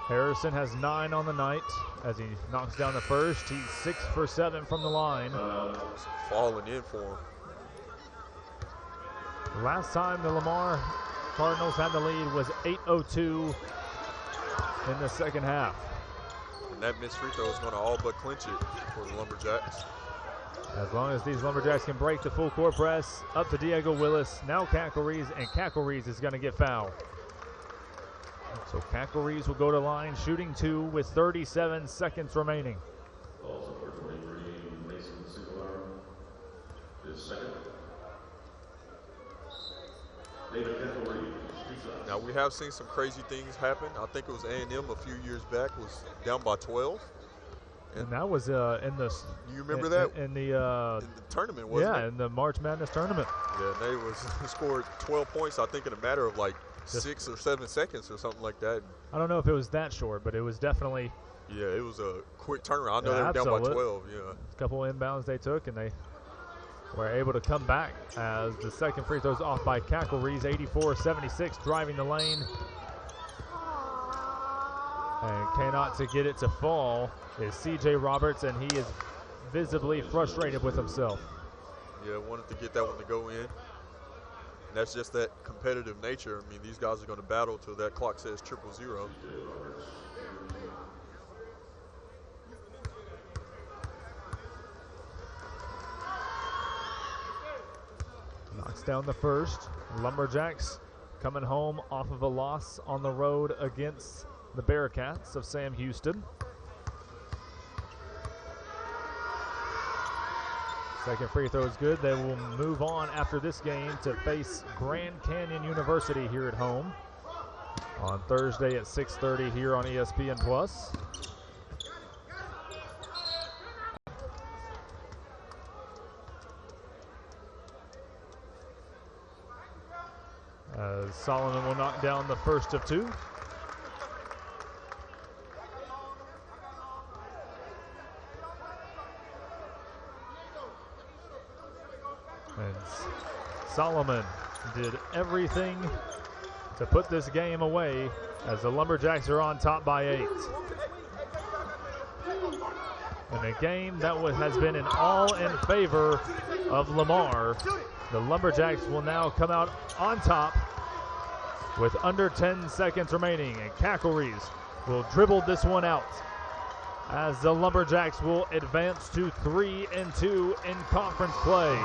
Harrison has 9 on the night as he knocks down the first. He's 6 for 7 from the line. Falling in for him. Last time the Lamar Cardinals had the lead was 8:02 in the second half. And that missed free throw is going to all but clinch it for the Lumberjacks. As long as these Lumberjacks can break the full court press, up to Diego Willis, now Cackle-Reese, and Cackle-Reese is going to get fouled. So Cackle-Reese will go to line, shooting 2 with 37 seconds remaining. Also for 23, Mason Singalar is second. David Cackle-Reese. Now, we have seen some crazy things happen. I think it was A&M a few years back was down by 12. And that was in the. You remember that? In the tournament, wasn't it? Yeah, in the March Madness tournament. Yeah, they scored 12 points, I think, in a matter of like 6 or 7 seconds or something like that. I don't know if it was that short, but it was definitely. Yeah, it was a quick turnaround. I know they were down by 12. Yeah. A couple inbounds they took, and they were able to come back as the second free throw's off by Cackle-Reese, 84-76, driving the lane. And cannot to get it to fall is C.J. Roberts, and he is visibly frustrated with himself. Yeah, wanted to get that one to go in. And that's just that competitive nature. I mean, these guys are going to battle till that clock says 000. Knocks down the first. Lumberjacks coming home off of a loss on the road against the Bearcats of Sam Houston. Second free throw is good. They will move on after this game to face Grand Canyon University here at home on Thursday at 6:30 here on ESPN Plus. Solomon will knock down the first of two. And Solomon did everything to put this game away as the Lumberjacks are on top by 8. In a game that has been all in favor of Lamar, the Lumberjacks will now come out on top with under 10 seconds remaining, and Cackleries will dribble this one out as the Lumberjacks will advance to 3-2 in conference play.